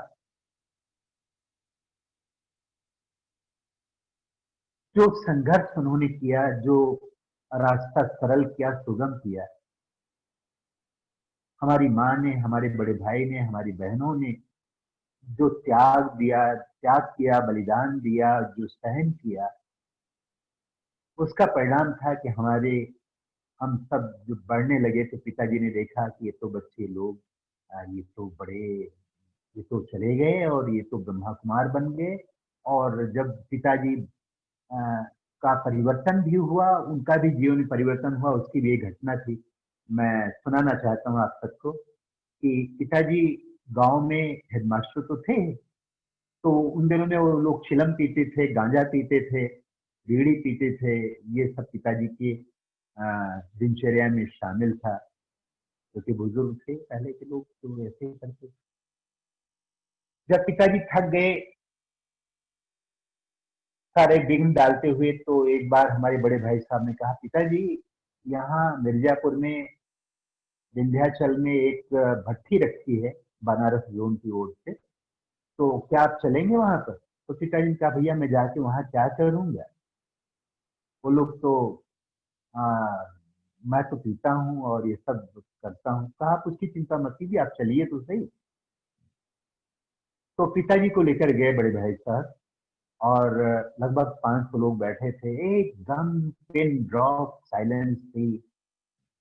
जो संघर्ष उन्होंने किया, जो रास्ता सरल किया, सुगम किया, हमारी माँ ने, हमारे बड़े भाई ने, हमारी बहनों ने जो त्याग दिया, त्याग किया, बलिदान दिया, जो सहन किया, उसका परिणाम था कि हम सब जो बढ़ने लगे तो पिताजी ने देखा कि ये तो बच्चे लोग, ये तो बड़े, ये तो चले गए और ये तो ब्रह्मा कुमार बन गए। और जब पिताजी का परिवर्तन भी हुआ, उनका भी जीवन में परिवर्तन हुआ, उसकी भी एक घटना थी, मैं सुनाना चाहता हूँ आप सबको। कि पिताजी गांव में हेडमास्टर तो थे, तो उन दिनों में वो लोग चिलम पीते थे, गांजा पीते थे, बीड़ी पीते थे। ये सब पिताजी की दिनचर्या में शामिल था, क्योंकि बुजुर्ग थे पहले के लोग, तो ऐसे ही करते थे। जब पिताजी थक गए सारे विघ्न डालते हुए, तो एक बार हमारे बड़े भाई साहब ने कहा, पिताजी यहाँ मिर्जापुर में विंध्याचल में एक भट्ठी रखी है बनारस जोन की ओर से, तो क्या आप चलेंगे वहां पर? तो पिताजी ने कहा, भैया मैं जाके वहां क्या करूंगा, वो लोग तो आ, मैं तो पीता हूँ और ये सब करता हूँ। कहा, आप उसकी चिंता मत कीजिए, आप चलिए तो सही। तो पिताजी को लेकर गए बड़े भाई साहब, और लगभग 500 लोग बैठे थे, एकदम पिन ड्रॉप साइलेंस थी।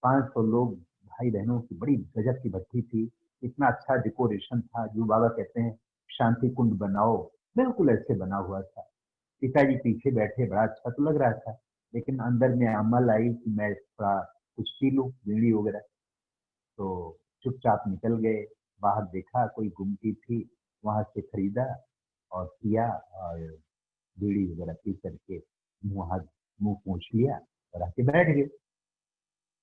500 लोग भाई बहनों की, बड़ी गजब की भट्टी थी। इतना अच्छा डेकोरेशन था, जो बाबा कहते हैं शांति कुंड बनाओ, बिल्कुल ऐसे बना हुआ था। पिताजी पीछे बैठे, बड़ा अच्छा तो लग रहा था, लेकिन अंदर में अमल आई कि मैं थोड़ा कुछ पी लूं, बीड़ी वगैरह। तो चुपचाप निकल गए। बाहर देखा कोई गुमटी थी, वहां से खरीदा और पिया, और बीड़ी वगैरह पी करके मुंह हाथ मुंह पोंछ लिया और आके बैठ गए।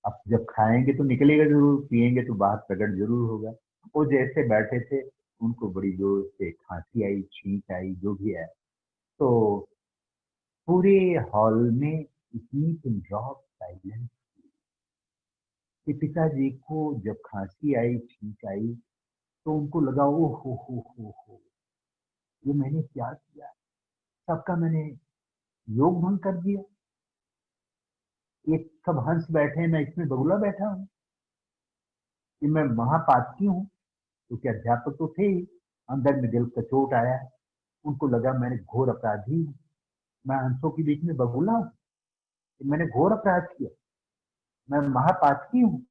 अब जब खाएंगे तो निकलेगा जरूर, पिएंगे तो बाहर प्रकट जरूर होगा। वो जैसे बैठे थे, उनको बड़ी जोर से खांसी आई, छींक आई, जो भी है। तो पूरे हॉल में इतनी पिन ड्रॉप साइलेंस कि पिताजी को जब खांसी आई, छींक आई, तो उनको लगा, ओ हो, ये मैंने क्या किया, सबका मैंने योग भंग कर दिया। ये सब हंस बैठे हैं, मैं इसमें बगुला बैठा हूँ, कि मैं महापातकी हूँ, क्योंकि अध्यापक तो थे ही। अंदर में दिल का चोट आया, उनको लगा मैंने घोर अपराधी हूँ, मैं हंसों के बीच में बगुला हूँ, कि मैंने घोर अपराध किया, मैं महापातकी हूँ,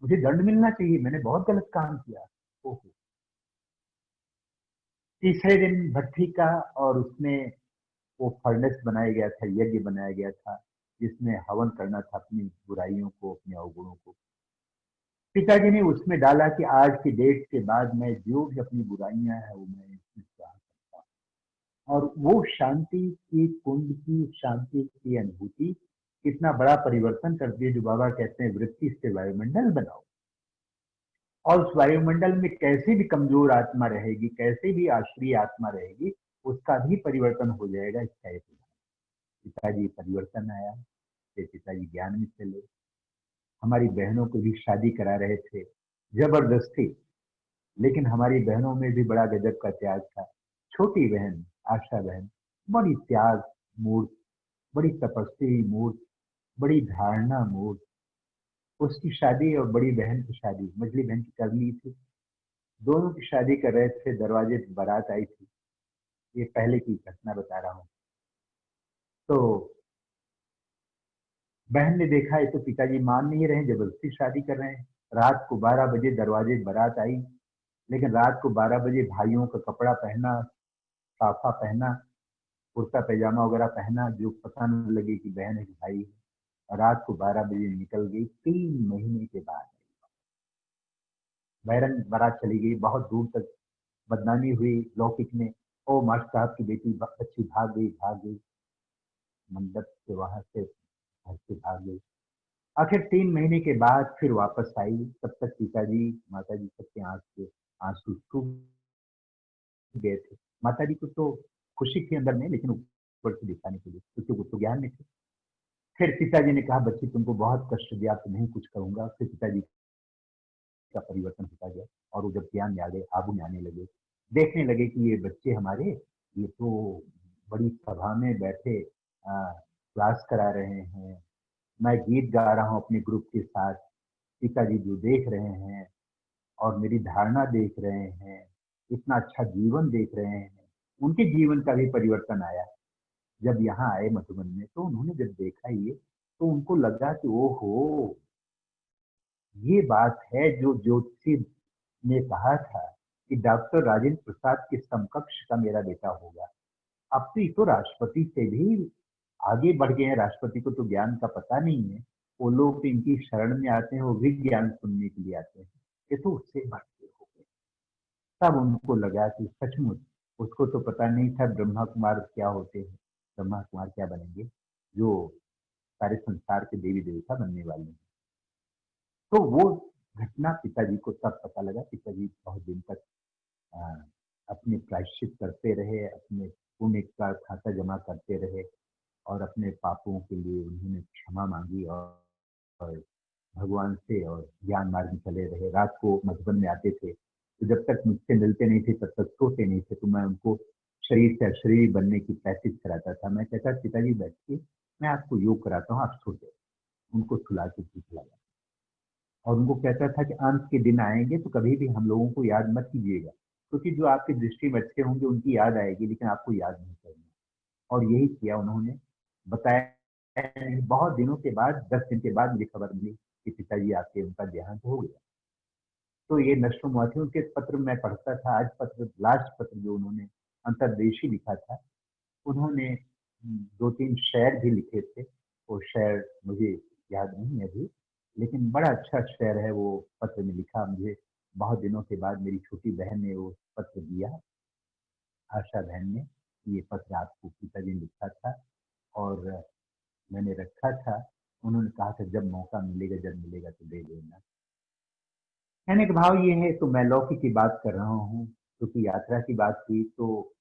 मुझे दंड मिलना चाहिए, मैंने बहुत गलत काम किया। ओहो। तीसरे दिन भट्टी का, और उसमें वो फर्नेस बनाया गया था, यज्ञ बनाया गया था, जिसमें हवन करना था अपनी बुराइयों को, अपने अवगुणों को। पिताजी ने उसमें डाला कि आज की डेट के बाद मैं जो भी अपनी बुराइयां हैं वो मैं इसमें सकता हूँ। और वो शांति की कुंड की शांति की अनुभूति कितना बड़ा परिवर्तन करती है, जो बाबा कहते हैं वृत्ति से वायुमंडल बनाओ। और उस वायुमंडल में कैसे भी कमजोर आत्मा रहेगी, कैसे भी आश्री आत्मा रहेगी, उसका भी परिवर्तन हो जाएगा। इसका एक पिताजी परिवर्तन आया, फिर पिताजी ज्ञान में चले। हमारी बहनों को भी शादी करा रहे थे जबरदस्ती, लेकिन हमारी बहनों में भी बड़ा गजब का त्याग था। छोटी बहन आशा बहन बड़ी त्याग मूर्त, बड़ी तपस्वी मूर्त, बड़ी धारणा मूर्त। उसकी शादी और बड़ी बहन की शादी, मझली बहन की कर ली थी। दोनों की शादी कर रहे थे, दरवाजे पे बारात आई थी। ये पहले की घटना बता रहा हूँ। तो बहन ने देखा ये तो पिताजी मान नहीं रहे, जबरदस्ती शादी कर रहे हैं। रात को 12 बजे दरवाजे पे बारात आई, लेकिन रात को 12 बजे भाइयों का कपड़ा पहना, साफा पहना, कुर्ता पैजामा वगैरह पहना, जो पता न लगे कि बहन है कि भाई है। रात को 12 बजे निकल गई। 3 महीने के बाद बहरन बारात चली गई, बहुत दूर तक बदनामी हुई लौकिक में। ओ मास्टर साहब की बेटी बच्ची भाग गई मंडप से, वहां से घर से भाग गई। आखिर 3 महीने के बाद फिर वापस आई। तब तक पिताजी माताजी सबके आंख से आंसू सूख गए थे। माताजी को तो खुशी थी अंदर में, लेकिन ऊपर से दिखाने के लिए, क्योंकि वो तो ज्ञान में थे। फिर पिताजी ने कहा बच्ची तुमको बहुत कष्ट दिया, तो नहीं कुछ करूंगा। फिर पिताजी का परिवर्तन होता गया, और वो जब ज्ञान में आ गए, आबू में आने लगे, देखने लगे कि ये बच्चे हमारे, ये तो बड़ी सभा में बैठे क्लास करा रहे हैं, मैं गीत गा रहा हूँ अपने ग्रुप के साथ, पिताजी जो देख रहे हैं और मेरी धारणा देख रहे हैं, इतना अच्छा जीवन देख रहे हैं। उनके जीवन का भी परिवर्तन आया। जब यहाँ आए मधुबन में, तो उन्होंने जब देखा ये, तो उनको लगा कि ओहो, ये बात है जो ज्योतिषी ने कहा था कि डॉक्टर राजेंद्र प्रसाद के समकक्ष का मेरा बेटा होगा। अब तो ये तो राष्ट्रपति से भी आगे बढ़ गए हैं। राष्ट्रपति को तो ज्ञान का पता नहीं है, वो लोग इनकी शरण में आते हैं, वो भी ज्ञान सुनने के लिए आते हैं। ये तो उससे बढ़ के हो गए। तब उनको लगा कि सचमुच, उसको तो पता नहीं था ब्रह्मा कुमार क्या होते हैं, ब्रह्मा कुमार क्या बनेंगे, जो सारे संसार के देवी देवता बनने वाले हैं। तो वो घटना पिताजी को तब पता लगा। पिताजी बहुत दिन तक आ, अपने प्रायश्चित करते रहे, अपने पुण्य का खाता जमा करते रहे, और अपने पापों के लिए उन्होंने क्षमा मांगी, और भगवान से और ज्ञान मार्ग में चले रहे। रात को मधुबन में आते थे, तो जब तक मुझसे मिलते नहीं थे तब तक सोते नहीं थे। तो मैं उनको शरीर से अशरीर बनने की प्रैक्टिस कराता था। मैं कहता पिताजी बैठिए, मैं आपको योग कराता हूँ, आप सो जाए। उनको सुला के भी चला जाता, और उनको कहता था कि अंत के दिन आएंगे तो कभी भी हम लोगों को याद मत कीजिएगा, क्योंकि जो आपकी दृष्टि में अच्छे होंगे उनकी याद आएगी, लेकिन आपको याद नहीं करना। और यही किया उन्होंने। बताया नहीं, बहुत दिनों के बाद, 10 दिन के बाद मुझे खबर मिली कि पिताजी आपके, उनका देहांत हो गया। तो ये नष्ट हुआ थे। उनके पत्र मैं पढ़ता था। आज पत्र, लास्ट पत्र जो उन्होंने अंतर्देशी लिखा था, उन्होंने 2-3 शेर भी लिखे थे। वो शेर मुझे याद नहीं है अभी, लेकिन बड़ा अच्छा शेर है वो पत्र में लिखा मुझे। बहुत दिनों के बाद मेरी छोटी बहन ने वो पत्र दिया, आशा बहन ने। ये पत्र आपको पिताजी ने लिखा था और मैंने रखा था। उन्होंने कहा था जब मौका मिलेगा, जब मिलेगा तो दे देना। कहने का भाव ये है, तो मैं लौकिक की बात कर रहा हूँ, क्योंकि यात्रा की बात हुई। तो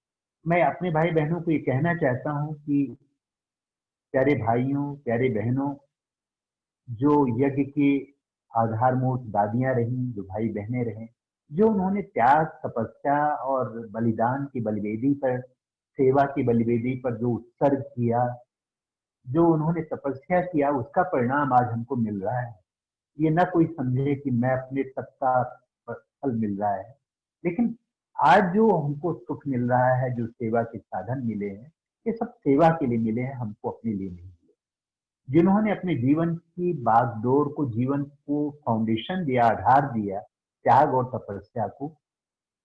मैं अपने भाई बहनों को ये कहना चाहता हूँ कि प्यारे भाइयों, प्यारे बहनों, जो यज्ञ की आधारभूत दादियां रहीं, जो भाई बहनें रहे, जो उन्होंने त्याग, तपस्या और बलिदान की बलिवेदी पर, सेवा की बलिवेदी पर जो उत्सर्ग किया, जो उन्होंने तपस्या किया, उसका परिणाम आज हमको मिल रहा है। ये ना कोई समझे कि मैं अपने तप का फल मिल रहा है, लेकिन आज जो हमको सुख मिल रहा है, जो सेवा के साधन मिले हैं, ये सब सेवा के लिए मिले हैं, हमको अपने लिए नहीं मिले। जिन्होंने अपने जीवन की बागडोर को, जीवन को फाउंडेशन दिया, आधार दिया त्याग और तपस्या को,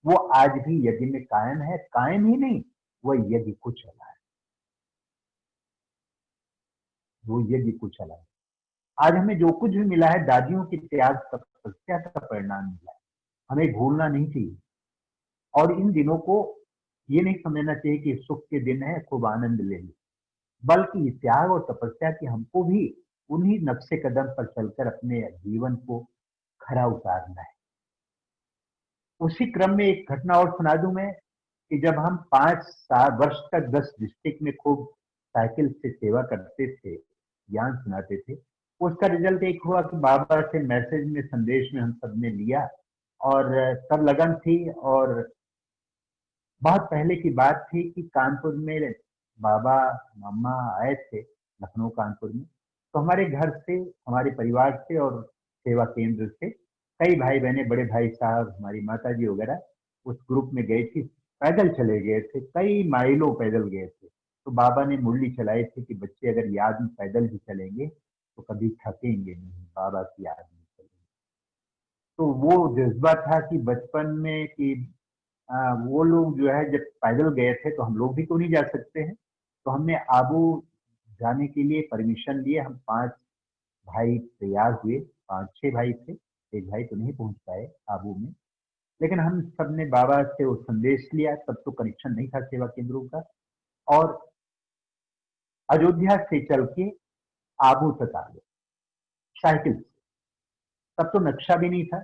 वो आज भी यज्ञ में कायम है। कायम ही नहीं, वह यज्ञ को चला है, वो यज्ञ को चला है। आज हमें जो कुछ भी मिला है दादियों के त्याग तपस्या का परिणाम मिला है, हमें भूलना नहीं चाहिए। और इन दिनों को ये नहीं समझना चाहिए कि सुख के दिन है खूब आनंद ले ले, बल्कि त्याग और तपस्या की हमको भी उन्हीं नक्शे कदम पर चलकर अपने जीवन को खरा उतारना है। उसी क्रम में एक घटना और सुना दूं मैं कि जब हम 5 वर्ष तक 10 डिस्ट्रिक्ट में खूब साइकिल से सेवा करते थे, ज्ञान सुनाते थे, उसका रिजल्ट एक हुआ कि बाबा से मैसेज में संदेश में हम सबने लिया और तब लगन थी। और बहुत पहले की बात थी कि कानपुर में बाबा मम्मा आए थे, लखनऊ कानपुर में। तो हमारे घर से, हमारे परिवार से और सेवा केंद्र से कई भाई बहने, बड़े भाई साहब, हमारी माता जी वगैरह उस ग्रुप में गए थे। पैदल चले गए थे, कई माइलों पैदल गए थे। तो बाबा ने मुरली चलाई थी कि बच्चे अगर याद में पैदल भी चलेंगे तो कभी थकेंगे नहीं, बाबा की याद में चलेंगे। तो वो जज्बा था कि बचपन में कि वो लोग जो है जब पैदल गए थे तो हम लोग भी तो नहीं जा सकते हैं। तो हमने आबू जाने के लिए परमिशन लिए। हम 5 भाई तैयार हुए, 5-6 भाई थे, एक भाई तो नहीं पहुंच पाए आबू में। लेकिन हम सब ने बाबा से वो संदेश लिया, तब तो कनेक्शन नहीं था सेवा केंद्रों का। और अयोध्या से चल के आबू तक आ गए साइकिल से। तब तो नक्शा भी नहीं था,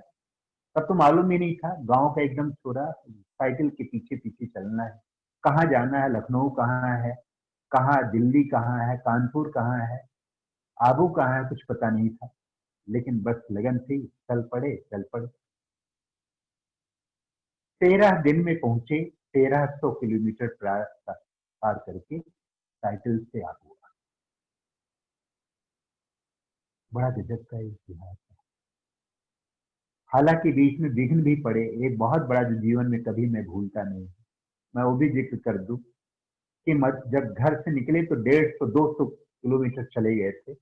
तब तो मालूम ही नहीं था, गांव का एकदम छोरा, साइकिल के पीछे पीछे चलना है, कहाँ जाना है, लखनऊ कहाँ है, कहाँ दिल्ली कहाँ है, कानपुर कहाँ है, आबू कहाँ है, कुछ पता नहीं था। लेकिन बस लगन थी, चल पड़े चल पड़े। 13 दिन में पहुंचे, 1300 किलोमीटर पार करके साइकिल से आबू। बड़ा गजब का इतिहास है। हालांकि बीच में विघ्न भी पड़े, एक बहुत बड़ा जो जीवन में कभी मैं भूलता नहीं, मैं वो भी जिक्र कर दूं कि जब घर से निकले तो 150-200 किलोमीटर चले गए थे।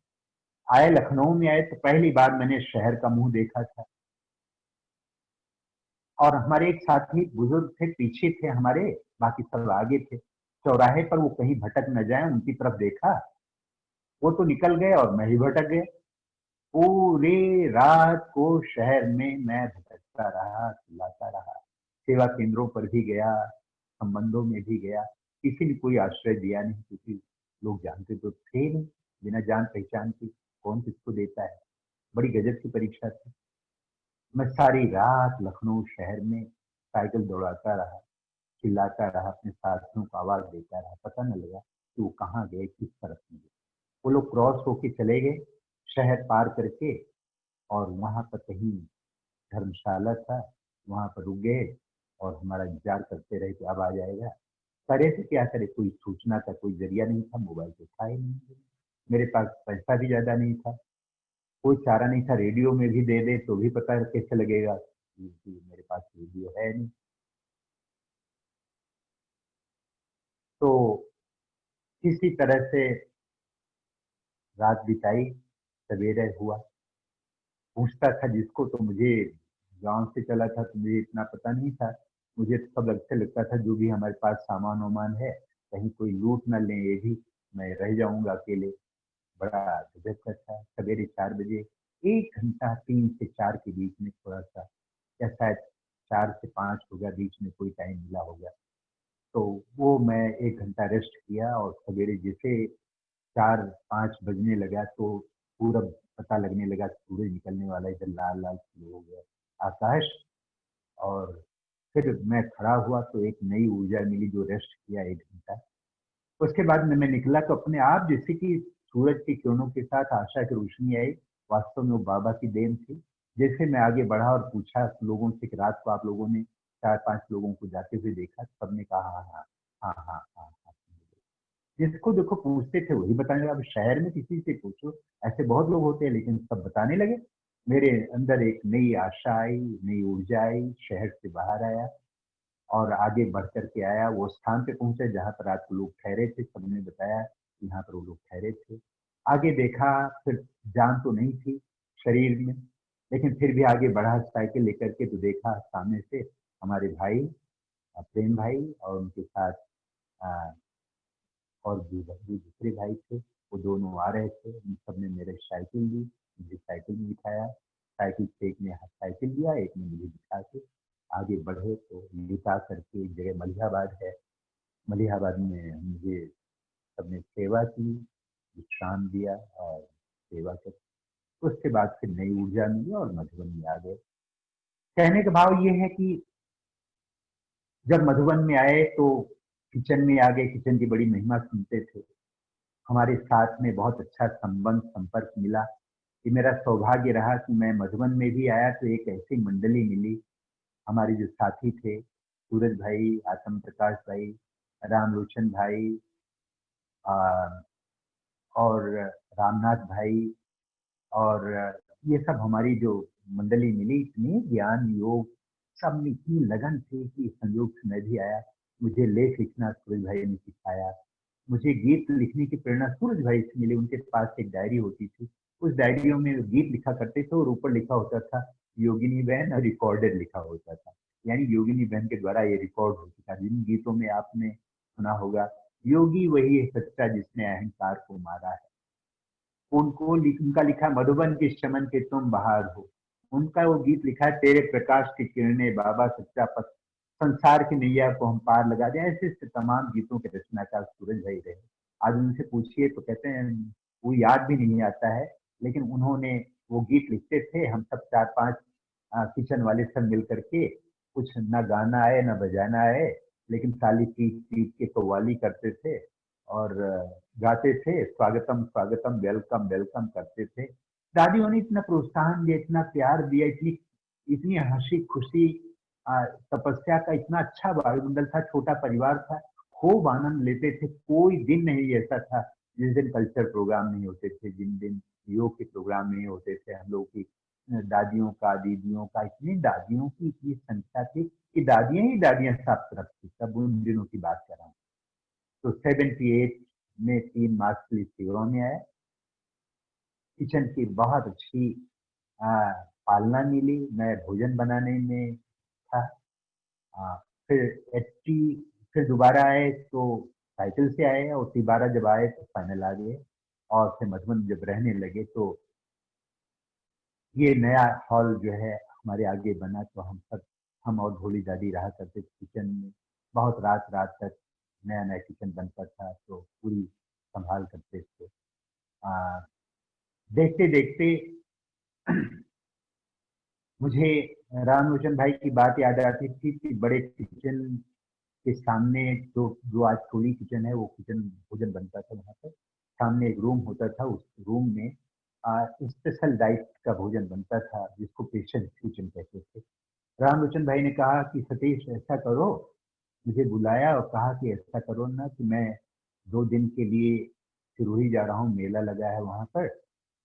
आए लखनऊ में आए तो पहली बार मैंने शहर का मुंह देखा था। और हमारे एक साथी बुजुर्ग थे, पीछे थे हमारे, बाकी सब आगे थे। चौराहे पर वो कहीं भटक न जाए उनकी तरफ देखा, वो तो निकल गए और मैं ही भटक गया। पूरे रात को शहर में मैं भटकता रहा, चिल्लाता रहा। सेवा केंद्रों पर भी गया, संबंधों में भी गया, किसी ने कोई आश्रय दिया नहीं, क्योंकि लोग जानते तो थे नहीं। बिना जान पहचान के कौन किसको देता है। बड़ी गजब की परीक्षा थी। मैं सारी रात लखनऊ शहर में साइकिल दौड़ाता रहा, चिल्लाता रहा, अपने साथियों को आवाज देता रहा। पता न लगा कि वो कहाँ गए, किस तरफ में गए। वो लोग क्रॉस होके चले गए शहर पार करके, और वहां पर कहीं धर्मशाला था, वहां पर रुक गए और हमारा इंतजार करते रहे कि अब आ जाएगा। करे तो क्या करे, कोई सूचना का कोई जरिया नहीं था, मोबाइल तो था ही नहीं, मेरे पास पैसा भी ज्यादा नहीं था, कोई चारा नहीं था। रेडियो में भी दे दे तो भी पता कैसे लगेगा कि मेरे पास रेडियो है नहीं। तो किसी तरह से रात बिताई, सवेरे हुआ। पूछता था जिसको तो मुझे, गांव से चला था तो मुझे इतना पता नहीं था। मुझे तो सब लगता था जो भी हमारे पास सामान वामान है कहीं कोई लूट न ले, ये भी मैं रह जाऊंगा अकेले। बड़ा गजब का था। सवेरे 4 बजे, 1 घंटा 3 से 4 के बीच में थोड़ा सा, या शायद 4 से 5 होगा, बीच में कोई टाइम मिला होगा। तो वो मैं 1 घंटा रेस्ट किया और सवेरे जैसे 4-5 बजने लगा तो पूरब पता लगने लगा, सूरज निकलने वाला, इधर लाल लाल शुरू हो गया आकाश। और फिर मैं खड़ा हुआ तो एक नई ऊर्जा मिली, जो रेस्ट किया 1 घंटा। उसके बाद में मैं निकला तो अपने आप जैसे कि सूरज की किरणों के साथ आशा की रोशनी आई। वास्तव में वो बाबा की देन थी। जैसे मैं आगे बढ़ा और पूछा लोगों से कि रात को आप लोगों ने 4-5 लोगों को जाते हुए देखा, सबने कहा हाँ हाँ हाँ हाँ हाँ हाँ हाँ। जिसको देखो पूछते थे वही बताने लगा। अब शहर में किसी से पूछो, ऐसे बहुत लोग होते हैं, लेकिन सब बताने लगे। मेरे अंदर एक नई आशा आई, नई ऊर्जा आई, शहर से बाहर आया और आगे बढ़ करके आया। वो स्थान पे पहुंचे जहाँ पर रात को लोग ठहरे थे, सबने बताया कि यहाँ पर वो लोग ठहरे थे। आगे देखा, फिर जान तो नहीं थी शरीर में, लेकिन फिर भी आगे बढ़ा साइकिल लेकर के, तो देखा सामने से हमारे भाई, प्रेम भाई और उनके साथ अ, और भी दूसरे भाई थे, वो दोनों आ रहे थे। उन सब ने मेरे साइकिल दी मुझे साइकिल में बिठाया, साइकिल से एक ने साइकिल दिया, एक ने मुझे बिठा के आगे बढ़े। तो लिटा करके एक जगह मलिहाबाद है, मलिहाबाद में मुझे सबने सेवा की, विश्राम दिया और सेवा कर, उसके बाद फिर नई ऊर्जा मिली और मधुबन में आ गए। कहने का भाव ये है कि जब मधुबन में आए तो किचन में आ गए, किचन की बड़ी महिमा सुनते थे, हमारे साथ में बहुत अच्छा संबंध संपर्क मिला। ये मेरा सौभाग्य रहा कि मैं मधुबन में भी आया तो एक ऐसी मंडली मिली, हमारे जो साथी थे, सूरज भाई, आत्म प्रकाश भाई, रामलोचन भाई और रामनाथ भाई, और ये सब हमारी जो मंडली मिली, इतनी ज्ञान योग सब में इतनी लगन थी कि संयोग से मैं भी आया। मुझे लेख लिखना सूरज भाई ने सिखाया, मुझे गीत लिखने की प्रेरणा सूरज भाई से मिली। उनके पास एक डायरी होती थी, उस डायरियों में गीत लिखा करते थे और ऊपर लिखा होता था योगिनी बहन और रिकॉर्डेड लिखा होता था, यानी योगिनी बहन के द्वारा ये रिकॉर्ड हो चुका। जिन गीतों में आपने सुना होगा, योगी वही है सच्चा जिसने अहंकार को मारा है, उनका लिखा मधुबन के चमन के तुम बहार हो, उनका वो गीत लिखा है तेरे प्रकाश की किरणें बाबा सच्चा पथ, संसार की नैया को हम पार लगा दें। ऐसे ऐसे तमाम गीतों के रचनाकार सूरज भाई रहे। आज उनसे पूछिए तो कहते हैं वो याद भी नहीं आता है, लेकिन उन्होंने वो गीत लिखते थे, हम सब 4-5 किचन वाले सब मिल करके, कुछ ना गाना आए ना बजाना आए, लेकिन ताली पीट पीट के कव्वाली करते थे और गाते थे, स्वागतम स्वागतम वेलकम वेलकम करते थे। दादियों ने इतना प्रोत्साहन दिया, इतना प्यार दिया, इतनी इतनी हंसी खुशी, तपस्या का इतना अच्छा वायुमंडल था, छोटा परिवार था, खूब आनंद लेते थे। कोई दिन नहीं ऐसा था जिस दिन कल्चर प्रोग्राम नहीं होते थे, जिन दिन योग के प्रोग्राम नहीं होते थे। हम लोग की दादियों का, दीदियों का, इतनी दादियों की इतनी संख्या थी कि दादियां ही दादियां सब तरफ थी। तब उन दिनों की बात कर रहा हूँ। तो 78 में 3 मार्च के लिए शिविरों में आया। किचन की बहुत अच्छी पालना मिली, मैं भोजन बनाने में था। फिर 80 फिर दोबारा आए तो साइकिल से आए, और दोबारा जब आए तो फाइनल आ गए, और फिर मधुबन जब रहने लगे तो ये नया हॉल जो है हमारे आगे बना। तो हम और भोली दादी रहा करते किचन में, बहुत रात रात तक नया नया किचन बनता था तो पूरी संभाल करते थे। देखते देखते मुझे रामलोचन भाई की बात याद आती थी कि बड़े किचन के सामने जो आज छोटी किचन है, वो किचन भोजन बनता था वहाँ पर। सामने एक रूम होता था, उस रूम में स्पेशल डाइट का भोजन बनता था, जिसको पेशेंट किचन कहते थे। रामलोचन भाई ने कहा कि सतीश ऐसा करो, मुझे बुलाया और कहा कि ऐसा करो ना कि मैं 2 दिन के लिए सिरोही जा रहा हूँ, मेला लगा है वहाँ पर,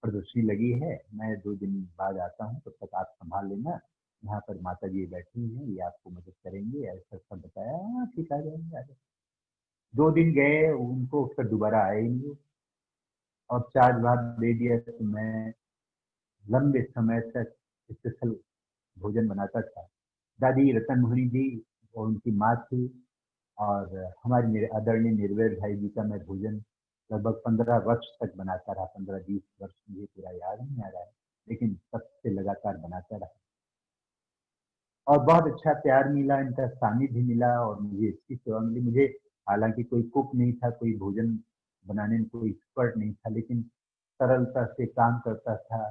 प्रदर्शनी लगी है, मैं 2 दिन बाद आता हूँ, तब तक आप संभाल लेना, यहाँ पर माता जी बैठी हैं, ये आपको मदद करेंगे, ऐसा सब बताया। हाँ ठीक, आ जाएंगे आ जाएंगे। 2 दिन गए, उनको फिर दोबारा आए ही नहीं, और चार्ज भात दे दिया। तो मैं लंबे समय तक स्पेशल भोजन बनाता था। दादी रतन मोहनी जी और उनकी माँ थी, और हमारे आदरणीय निर्वैर भाई जी का मैं भोजन लगभग 15 वर्ष तक बनाता रहा। 15-20 वर्ष, मुझे पूरा याद नहीं आ रहा है, लेकिन सबसे लगातार बनाता रहा, और बहुत अच्छा प्यार मिला, इनका सानिध्य मिला, और मुझे इसकी सेवा मिली। मुझे हालांकि कोई कुक नहीं था, कोई भोजन बनाने में कोई एक्सपर्ट नहीं था, लेकिन सरलता से काम करता था,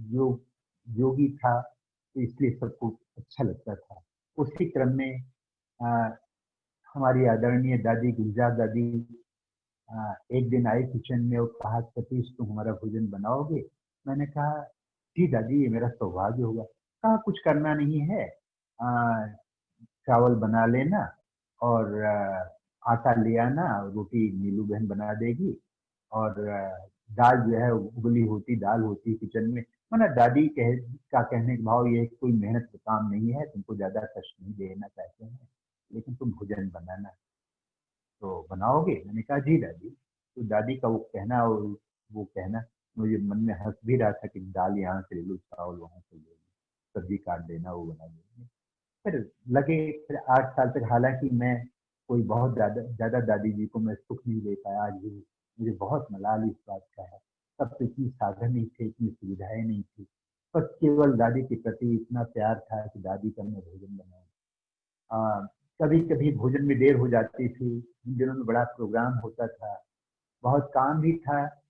योग योगी था, तो इसलिए सबको अच्छा लगता था। उसी क्रम में हमारी आदरणीय दादी गुलजार दादी एक दिन आई किचन में और कहा, सतीश तुम हमारा भोजन बनाओगे? मैंने कहा जी दादी, ये मेरा सौभाग्य होगा। कहा कुछ करना नहीं है, चावल बना लेना और आटा ले आना, रोटी नीलू बहन बना देगी, और दाल जो है उबली होती दाल होती किचन में। मैंने दादी का कहने का भाव ये है कि कोई मेहनत का काम नहीं है, तुमको ज्यादा कष्ट नहीं देना चाहते हैं, लेकिन तुम भोजन बनाना, तो बनाओगे? मैंने कहा जी दादी। तो दादी का वो कहना, और वो कहना मुझे मन में हंस भी रहा था कि दाल यहाँ से ले लो, चावल वहां से ले लो, सब्जी काट देना, वो बना देंगे। फिर लगे, फिर 8 साल तक, हालांकि मैं कोई बहुत ज्यादा ज्यादा दादी जी को मैं सुख नहीं दे पाया। आज भी मुझे बहुत मलाल इस बात का है तब तो इतनी साधन नहीं थे, इतनी सुविधाएं नहीं थी, बस केवल दादी के प्रति इतना प्यार था कि दादी का मैं भोजन बनाऊं। कभी कभी भोजन में देर हो जाती थी, इन दिनों में बड़ा प्रोग्राम होता था, बहुत काम भी था,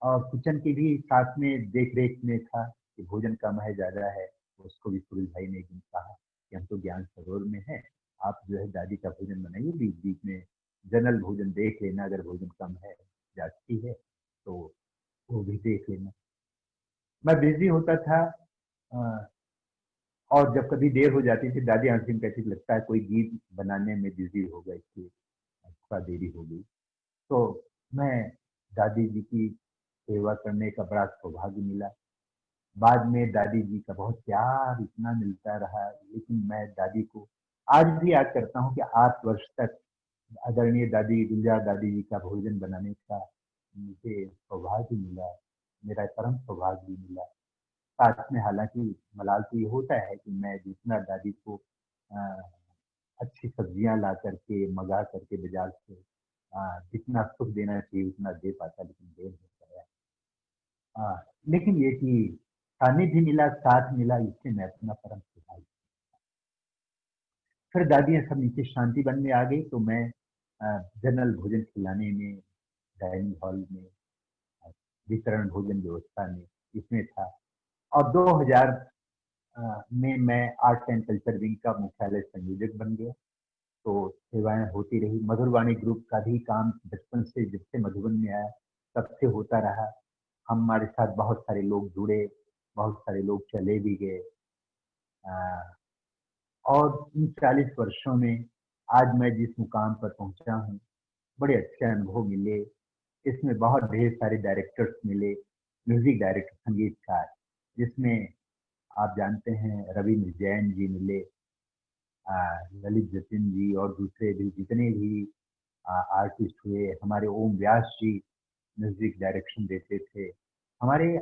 और किचन की भी साथ में देख रेख में था कि भोजन कम है ज्यादा है। उसको भी सूरज भाई ने एक दिन कहा कि हम तो ज्ञान सरोवर में है, आप जो है दादी का भोजन बनाइए, बीच बीच में जनरल भोजन देख लेना, अगर भोजन कम है जाती है तो वो भी देख लेना। मैं बिजी होता था, अ, और जब कभी देर हो जाती थी दादी अंतिम कहती थी, लगता है कोई गीत बनाने में बिजी हो गई थी, थोड़ा देरी हो गई। तो मैं दादी जी की सेवा करने का बड़ा सौभाग्य मिला। बाद में दादी जी का बहुत प्यार इतना मिलता रहा, लेकिन मैं दादी को आज भी याद करता हूँ कि 8 वर्ष तक आदरणीय दादी गुलजार दादी जी का भोजन बनाने का मुझे सौभाग्य मिला, मेरा परम सौभाग्य मिला। साथ में हालांकि मलाल तो ये होता है कि मैं जितना दादी को अ, अच्छी सब्जियां ला करके मंगा करके बाजार से जितना सुख देना चाहिए उतना दे पाता, लेकिन दे नहीं पाया। लेकिन ये कि सानिध्य मिला, साथ मिला, इससे मैं अपना परम सौभाग्य। फिर दादियाँ सब नीचे शांति वन में आ गई, तो मैं जनरल भोजन खिलाने में, डाइनिंग हॉल में, अ, वितरण भोजन व्यवस्था में इसमें था। और 2000 में मैं आर्ट एंड कल्चर विंग का मुख्यालय संयोजक बन गया। तो सेवाएं होती रही, मधुरवाणी ग्रुप का भी काम बचपन से जब से मधुबन में आया तब से होता रहा। हमारे साथ बहुत सारे लोग जुड़े, बहुत सारे लोग चले भी गए। अ, और इन 40 वर्षों में आज मैं जिस मुकाम पर पहुंचा हूँ, बड़े अच्छे अनुभव मिले। इसमें बहुत ढेर सारे डायरेक्टर्स मिले, म्यूजिक डायरेक्टर, संगीतकार, जिसमें आप जानते हैं रविंद्र जैन जी मिले, ललित जतिन जी और दूसरे भी जितने भी आर्टिस्ट हुए। हमारे ओम व्यास जी म्यूजिक डायरेक्शन देते थे। हमारे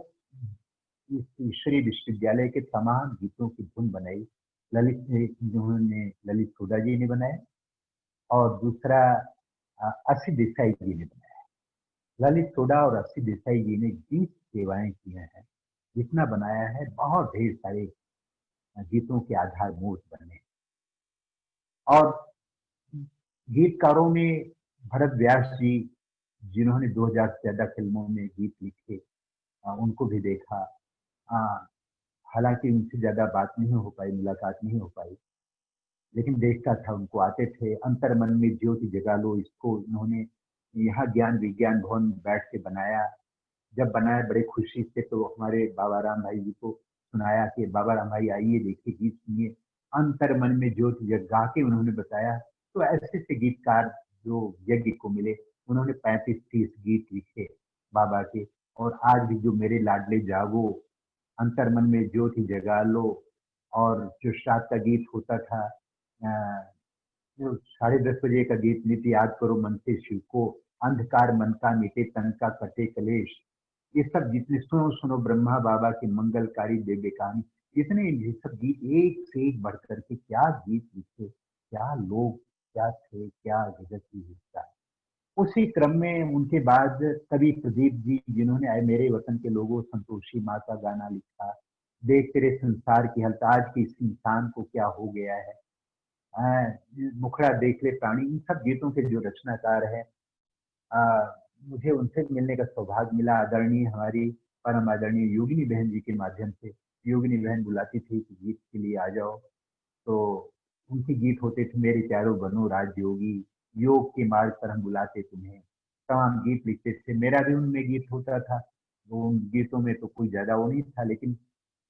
इस ईश्वरीय विश्वविद्यालय के तमाम गीतों की धुन बनाई जिन्होंने ललित सोडा जी ने बनाए, और दूसरा अस्सी देसाई जी ने बनाया। ललित सोडा और अस्सी देसाई जी ने 20 सेवाएं की हैं, जितना बनाया है बहुत ढेर सारे गीतों के आधार मूर्त बने। और गीतकारों में भरत व्यास जी, जिन्होंने 2000 से ज्यादा फिल्मों में गीत लिखे, उनको भी देखा। हालांकि उनसे ज्यादा बात नहीं हो पाई, मुलाकात नहीं हो पाई, लेकिन देखता था उनको। आते थे। अंतर मन में ज्योति जगा लो, इसको उन्होंने यहाँ ज्ञान विज्ञान भवन में बैठ के बनाया। जब बनाया बड़े खुशी से, तो हमारे बाबा राम भाई जी को सुनाया कि बाबा राम भाई आइए देखिए, गीत सुनिए। अंतर मन में ज्योति जगा के उन्होंने बताया। तो ऐसे से गीतकार जो यज्ञ को मिले, उन्होंने 35-30 गीत लिखे बाबा के। और आज भी जो मेरे लाडले जागो, अंतर मन में ज्योति जगा लो, और जो श्राद्ध का गीत होता था, जो 10:30 बजे का गीत, नित्य याद करो मन से शिव को, अंधकार मन का मिटे तन का कटे कलेश, ये सब जितने, सुनो सुनो ब्रह्मा बाबा के मंगलकारी दिव्य कहानी, इतने ये सब गीत एक से एक बढ़ करके क्या गीत लिखे, क्या लोग, क्या थे, क्या गजब की हिस्सा। उसी क्रम में उनके बाद कवि प्रदीप जी, जिन्होंने आए मेरे वतन के लोगों संतोषी माँ का गाना लिखा, देख तेरे संसार की हालत, आज के इस इंसान को क्या हो गया है, मुखड़ा देख ले प्राणी, इन सब गीतों के जो रचनाकार है, मुझे उनसे मिलने का सौभाग्य मिला। आदरणीय हमारी परम आदरणीय योगिनी बहन जी के माध्यम से। योगिनी बहन बुलाती थी कि गीत के लिए आ जाओ, तो उनके गीत होते थे, मेरे प्यारो बनो राजयोगी, योग के मार्ग पर हम बुलाते तुम्हें, तमाम गीत लिखते थे। मेरा भी उनमें गीत होता था। वो उन गीतों में तो कोई ज्यादा वो नहीं था, लेकिन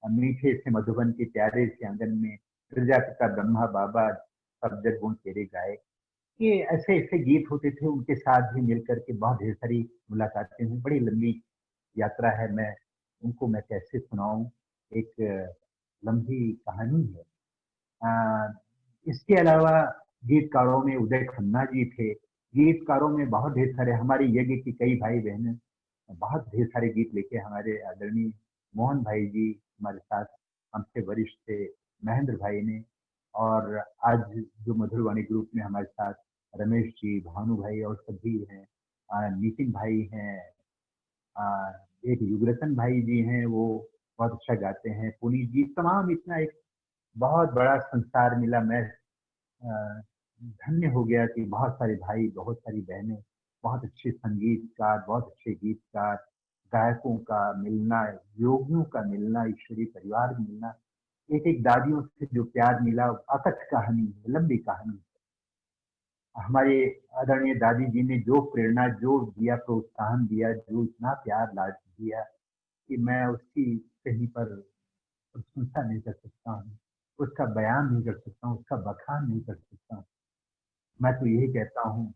मीठे से मधुबन के प्यारे से आंगन में, प्रजापिता ब्रह्मा बाबा सब जग गुण तेरे गाए, ये ऐसे ऐसे गीत होते थे। उनके साथ भी मिल करके बहुत ढेर सारी मुलाकातें हुई। बड़ी लंबी यात्रा है, मैं उनको मैं कैसे सुनाऊं, एक लंबी कहानी है। अ, इसके अलावा गीतकारों में उदय खन्ना जी थे। गीतकारों में बहुत ढेर सारे, हमारे यज्ञ के कई भाई बहन बहुत ढेर सारे गीत लिखे। हमारे आदरणीय मोहन भाई जी हमारे साथ हमसे वरिष्ठ थे, महेंद्र भाई ने। और आज जो मधुरवाणी ग्रुप में हमारे साथ रमेश जी, भानु भाई और सभी हैं, नितिन भाई हैं, एक युगरतन भाई जी हैं, वो बहुत अच्छा गाते हैं, पुनीत जी, तमाम इतना एक बहुत बड़ा संसार मिला। मैं अ, धन्य हो गया कि बहुत सारे भाई, बहुत सारी बहनें, बहुत अच्छे संगीतकार, बहुत अच्छे गीतकार, गायकों का मिलना, योगियों का मिलना, ईश्वरीय परिवार मिलना, एक एक दादियों से जो प्यार मिला, अकथ कहानी है, लंबी कहानी है। हमारे आदरणीय दादी जी ने जो प्रेरणा, जो दिया, प्रोत्साहन दिया, जो इतना प्यार लाड दिया कि मैं उसकी कहीं पर प्रशंसा नहीं कर सकता हूँ, उसका बयान नहीं कर सकता हूँ, उसका बखान नहीं कर सकता हूँ। मैं तो यही कहता हूँ,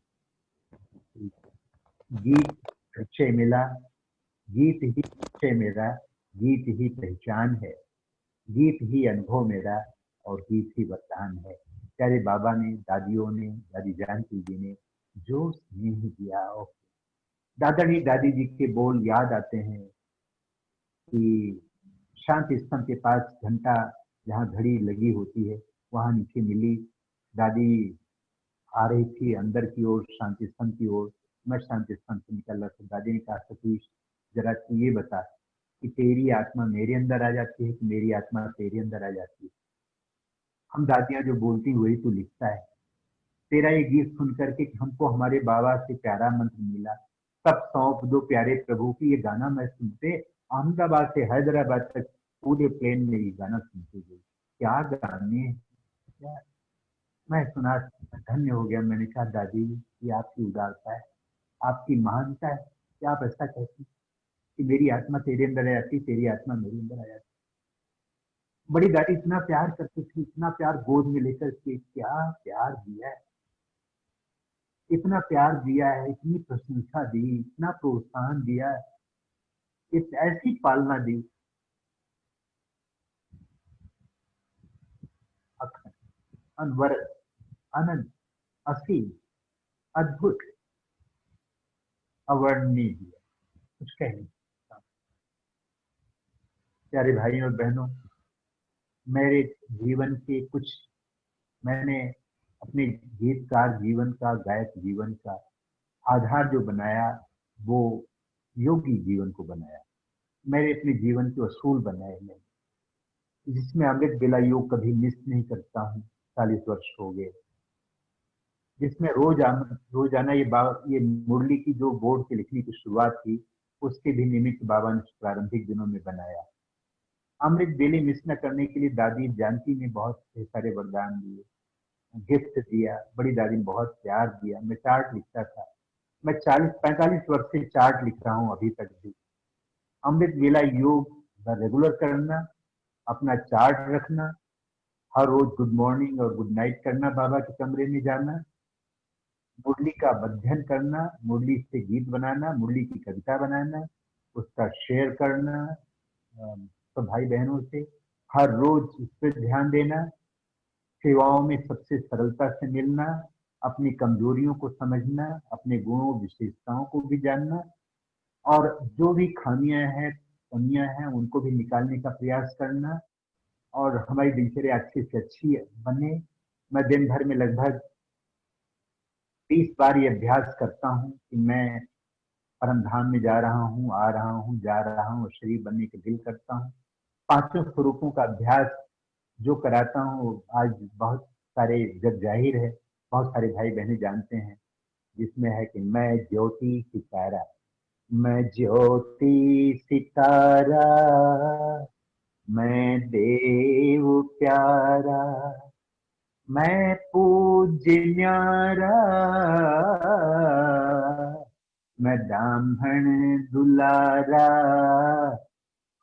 गीत अच्छे मिला, गीत ही परिचय मेरा, गीत ही पहचान है, गीत ही अनुभव मेरा, और गीत ही वरदान है। प्यारे बाबा ने, दादियों ने, दादी जानकी जी ने जो स्नेह दिया, और दादाजी दादी जी के बोल याद आते हैं कि शांति स्तंभ के पास घंटा जहाँ घड़ी लगी होती है, वहां नीचे मिली। दादी आ रही थी अंदर की ओर, शांति स्तंभ की ओर। मैं शांति स्तंभ से निकल रहा था। दादी ने कहा, सतीश जरा तू ये बता कि तेरी आत्मा मेरे अंदर आ जाती है कि मेरी आत्मा तेरे अंदर आ जाती है? हम दादियां जो बोलती हैं वही तू लिखता है। तेरा ये गीत सुन करके कि हमको हमारे बाबा से प्यारा मंत्र मिला, सब सौंप दो प्यारे प्रभु की, ये गाना मैं सुनते अहमदाबाद से हैदराबाद तक पूरे प्लेन में ये गाना सुनते गए। क्या गाने हैं, क्या! मैं सुना, धन्य हो गया। मैंने कहा, दादी ये आपकी उदारता है, आपकी महानता है कि आप ऐसा कहती कि मेरी आत्मा तेरे अंदर आ जाती, तेरी आत्मा मेरे अंदर आ जाती। बड़ी दादी इतना प्यार करती थी, इतना प्यार गोद में लेकर के, क्या प्यार दिया है, इतना प्यार दिया है, इतनी प्रशंसा दी, इतना प्रोत्साहन दिया, ऐसी पालना दी, अखंड, अनवरत, अनंत, असीम, अद्भुत, अवर्णनीय दिया, कुछ कह नहीं सकता। प्यारे भाइयों और बहनों, मेरे जीवन के कुछ, मैंने अपने गीतकार जीवन का, गायक जीवन का आधार जो बनाया, वो योगी जीवन को बनाया। मेरे अपने जीवन के असूल बनाए मैंने, जिसमें अमृत बेला योग कभी मिस नहीं करता हूँ। 40 वर्ष हो गए, जिसमें रोजाना ये मुरली की जो बोर्ड से लिखने की शुरुआत की, उसके भी निमित्त बाबा ने प्रारंभिक दिनों में बनाया। अमृत बेले मिस न करने के लिए दादी जानकी ने बहुत सारे वरदान दिए, गिफ्ट दिया। बड़ी दादी ने बहुत प्यार दिया। मैं चार्ट लिखता था, मैं 40-45 वर्ष से चार्ट लिख रहा हूँ अभी तक भी। अमृत वेला योग रेगुलर करना, अपना चार्ट रखना, हर रोज गुड मॉर्निंग और गुड नाइट करना, बाबा के कमरे में जाना, मुरली का अध्ययन करना, मुरली से गीत बनाना, मुरली की कविता बनाना, उसका शेयर करना तो भाई बहनों से, हर रोज उस पर ध्यान देना, सेवाओं में सबसे सरलता से मिलना, अपनी कमजोरियों को समझना, अपने गुणों विशेषताओं को भी जानना, और जो भी खामियां हैं, कमियां हैं, उनको भी निकालने का प्रयास करना, और हमारी दिनचर्या अच्छी से अच्छी बने। मैं दिन भर में लगभग 30 बार ये अभ्यास करता हूँ कि मैं परम धाम में जा रहा हूँ, आ रहा हूँ, जा रहा हूँ, और शरीर बनने के दिल करता हूँ। पांचों स्वरूपों का अभ्यास जो कराता हूँ, आज बहुत सारे जग जाहिर है, बहुत सारे भाई बहनें जानते हैं, जिसमें है कि मैं ज्योति सितारा, मैं ज्योति सितारा, मैं देव प्यारा, मैं पूज्य न्यारा, मैं ब्राह्मण दुलारा,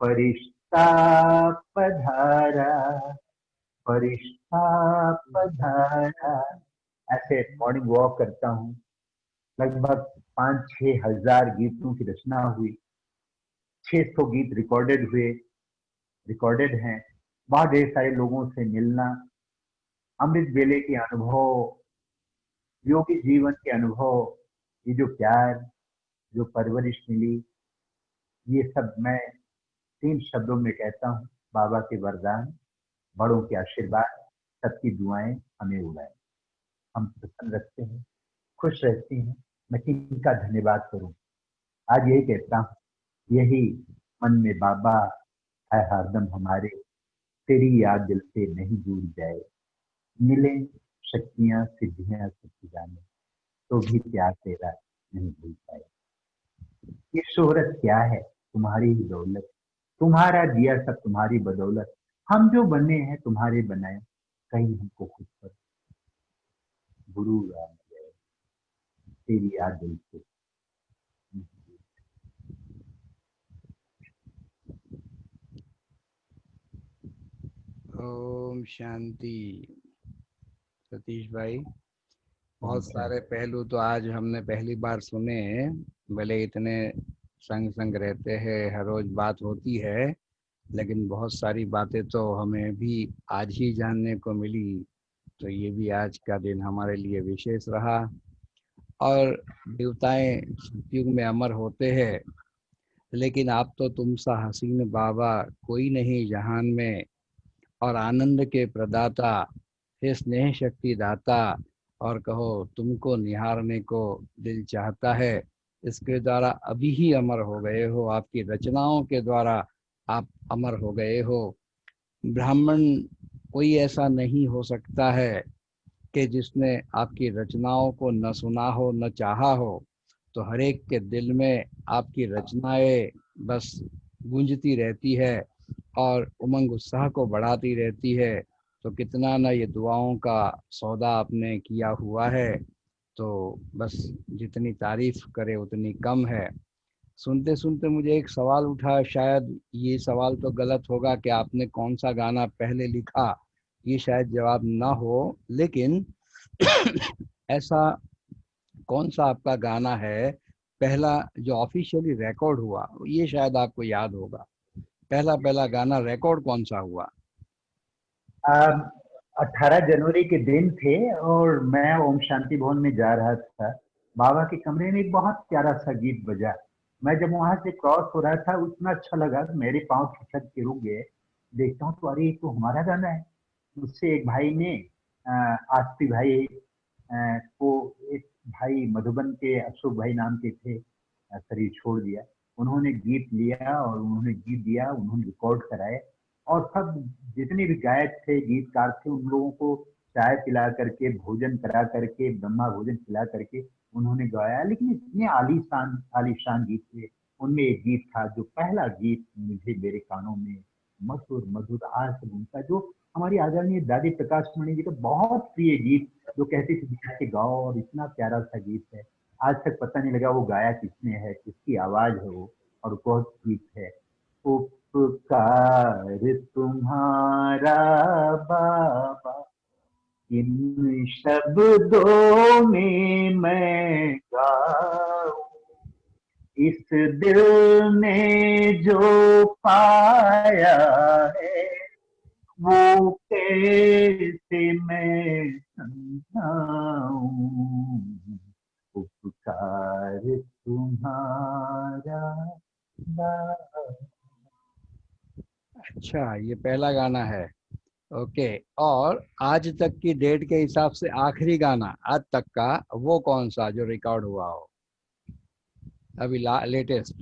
फरिश्ता पधारा, फरिश्ता पधारा। ऐसे मॉर्निंग वॉक करता हूँ। लगभग 5-6 हजार गीतों की रचना हुई, 600 गीत रिकॉर्डेड हैं। बहुत ढेर सारे लोगों से मिलना, अमृत वेले के अनुभव, योगी जीवन के अनुभव, ये जो प्यार, जो परवरिश मिली, ये सब मैं 3 शब्दों में कहता हूँ, बाबा के वरदान, बड़ों के आशीर्वाद, सबकी दुआएं हमें उड़ाएं। हम प्रसन्न रखते हैं, खुश रहते हैं। मैं किनका धन्यवाद करूं? आज यही कहता हूँ, यही मन में बाबा है हरदम हमारे, तेरी याद दिल से नहीं दूर जाए, मिले शक्तियां सिद्धियां सब जाने, तो भी प्यार तेरा नहीं भूल पाए। ये शोहरत क्या है, तुम्हारी ही दौलत, तुम्हारा दिया सब तुम्हारी बदौलत, हम जो बने हैं तुम्हारे बनाए, कहीं हमको खुद पर गुरूर आ न जाए, तेरी याद दिल से नहीं भूल। ओम शांति। सतीश भाई, बहुत ओम सारे पहलू तो आज हमने पहली बार सुने हैं। भले इतने संग संग रहते हैं, हर रोज बात होती है, लेकिन बहुत सारी बातें तो हमें भी आज ही जानने को मिली। तो ये भी आज का दिन हमारे लिए विशेष रहा। और देवताएं सतयुग में अमर होते हैं, लेकिन आप तो तुम सा हसीन बाबा कोई नहीं जहान में। और आनंद के प्रदाता, हे स्नेह शक्ति दाता, और कहो तुमको निहारने को दिल चाहता है। इसके द्वारा अभी ही अमर हो गए हो, आपकी रचनाओं के द्वारा आप अमर हो गए हो। ब्राह्मण कोई ऐसा नहीं हो सकता है कि जिसने आपकी रचनाओं को न सुना हो न चाहा हो। तो हर एक के दिल में आपकी रचनाएं बस गूंजती रहती है और उमंग उत्साह को बढ़ाती रहती है। तो कितना ना ये दुआओं का सौदा आपने किया हुआ है। तो बस जितनी तारीफ करे उतनी कम है। सुनते सुनते मुझे एक सवाल उठा, शायद ये सवाल तो गलत होगा कि आपने कौन सा गाना पहले लिखा, ये शायद जवाब ना हो, लेकिन ऐसा कौन सा आपका गाना है पहला जो ऑफिशियली रिकॉर्ड हुआ, ये शायद आपको याद होगा। पहला पहला गाना रिकॉर्ड कौन सा हुआ? 18 जनवरी के दिन थे और मैं ओम शांति भवन में जा रहा था। बाबा के कमरे में एक बहुत प्यारा सा गीत बजा। मैं जब वहां से क्रॉस हो रहा था, उतना अच्छा लगा कि मेरे पांव खिसक के रुक गए। देखता हूँ तो अरे ये तो हमारा गाना है। मुझसे एक भाई ने आस्ती भाई को, एक भाई मधुबन के अशोक भाई नाम के थे, शरीर छोड़ दिया। उन्होंने गीत लिया और उन्होंने गीत दिया, उन्होंने रिकॉर्ड कराए। और सब जितने भी गायक थे, गीतकार थे, उन लोगों को चाय पिला करके, भोजन करा करके, ब्रह्मा भोजन खिला करके उन्होंने गाया। लेकिन इतने आलीशान आलीशान गीत थे। उनमें एक गीत था जो पहला गीत मुझे मेरे कानों में मधुर मधुर आज तक उनका, जो हमारी आदरणीय दादी प्रकाश मणि जी का बहुत प्रिय गीत, जो कहती थी बिहार के गाओ, और इतना प्यारा सा गीत है। आज तक पता नहीं लगा वो गाया किसने है, किसकी आवाज है वो, और कौन गीत है। उपकार तुम्हारा बाबा, इन शब्दों में मैं गाऊं, इस दिल ने जो पाया है वो कैसे मैं समझाऊं। उपकार तुम्हारा बाबा। अच्छा, ये पहला गाना है। ओके। और आज तक की डेट के हिसाब से आखिरी गाना आज तक का वो कौन सा जो रिकॉर्ड हुआ हो अभी लेटेस्ट?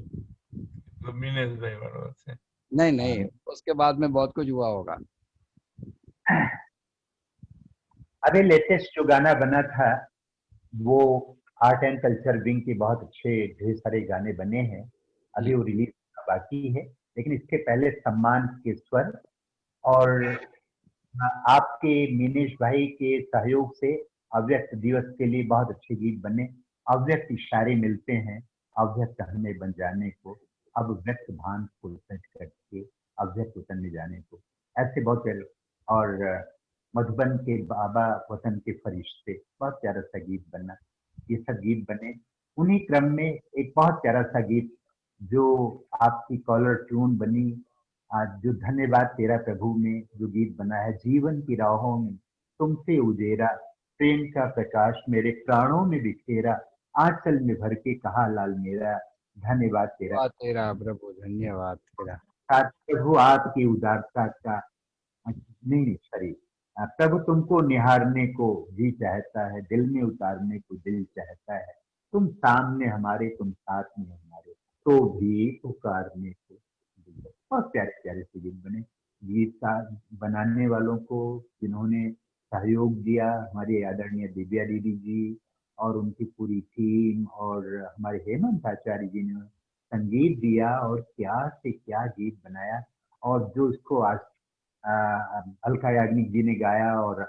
लुमिनस भाई बरोबर से। नहीं नहीं, उसके बाद में बहुत कुछ हुआ होगा। अभी लेटेस्ट जो गाना बना था वो आर्ट एंड कल्चर विंग के बहुत अच्छे ढेर सारे गाने बने हैं। अभी वो रिलीज बाकी है। लेकिन इसके पहले सम्मान के स्वर और आपके मीनेश भाई के सहयोग से अव्यक्त दिवस के लिए बहुत अच्छे गीत बने। अव्यक्त इशारे मिलते हैं अव्यक्त हमें बन जाने को, अब व्यक्त भान को सच करके अव्यक्त उतरने जाने को, ऐसे बहुत प्यारे। और मधुबन के बाबा वतन के फरिश्ते, बहुत प्यारा सा गीत बना। ये सब गीत बने। उन्हीं क्रम में एक बहुत प्यारा सा गीत जो आपकी कॉलर ट्यून बनी, आज जो धन्यवाद तेरा प्रभु में जो गीत बना है, जीवन की राहों में तुमसे उजेरा, प्रेम का प्रकाश मेरे प्राणों में बिखेरा, आंचल में भर के कहा लाल मेरा, धन्यवाद तेरा धन्यवाद तेरा प्रभु, धन्यवाद तेरा। साथ प्रभु आपकी उदारता का नहीं सॉरी, प्रभु तुमको निहारने को जी चाहता है, दिल में उतारने को दिल चाहता है, तुम सामने हमारे तुम साथ में हमारे, तो भी पुकारने को। बहुत प्यारे प्यारे से गीत बने। गीत का बनाने वालों को, जिन्होंने सहयोग दिया, हमारे आदरणीय दिव्या दीदी जी और उनकी पूरी टीम, और हमारे हेमंत आचार्य जी ने संगीत दिया और क्या से क्या गीत बनाया। और जो इसको आज अलका याग्निक जी ने गाया, और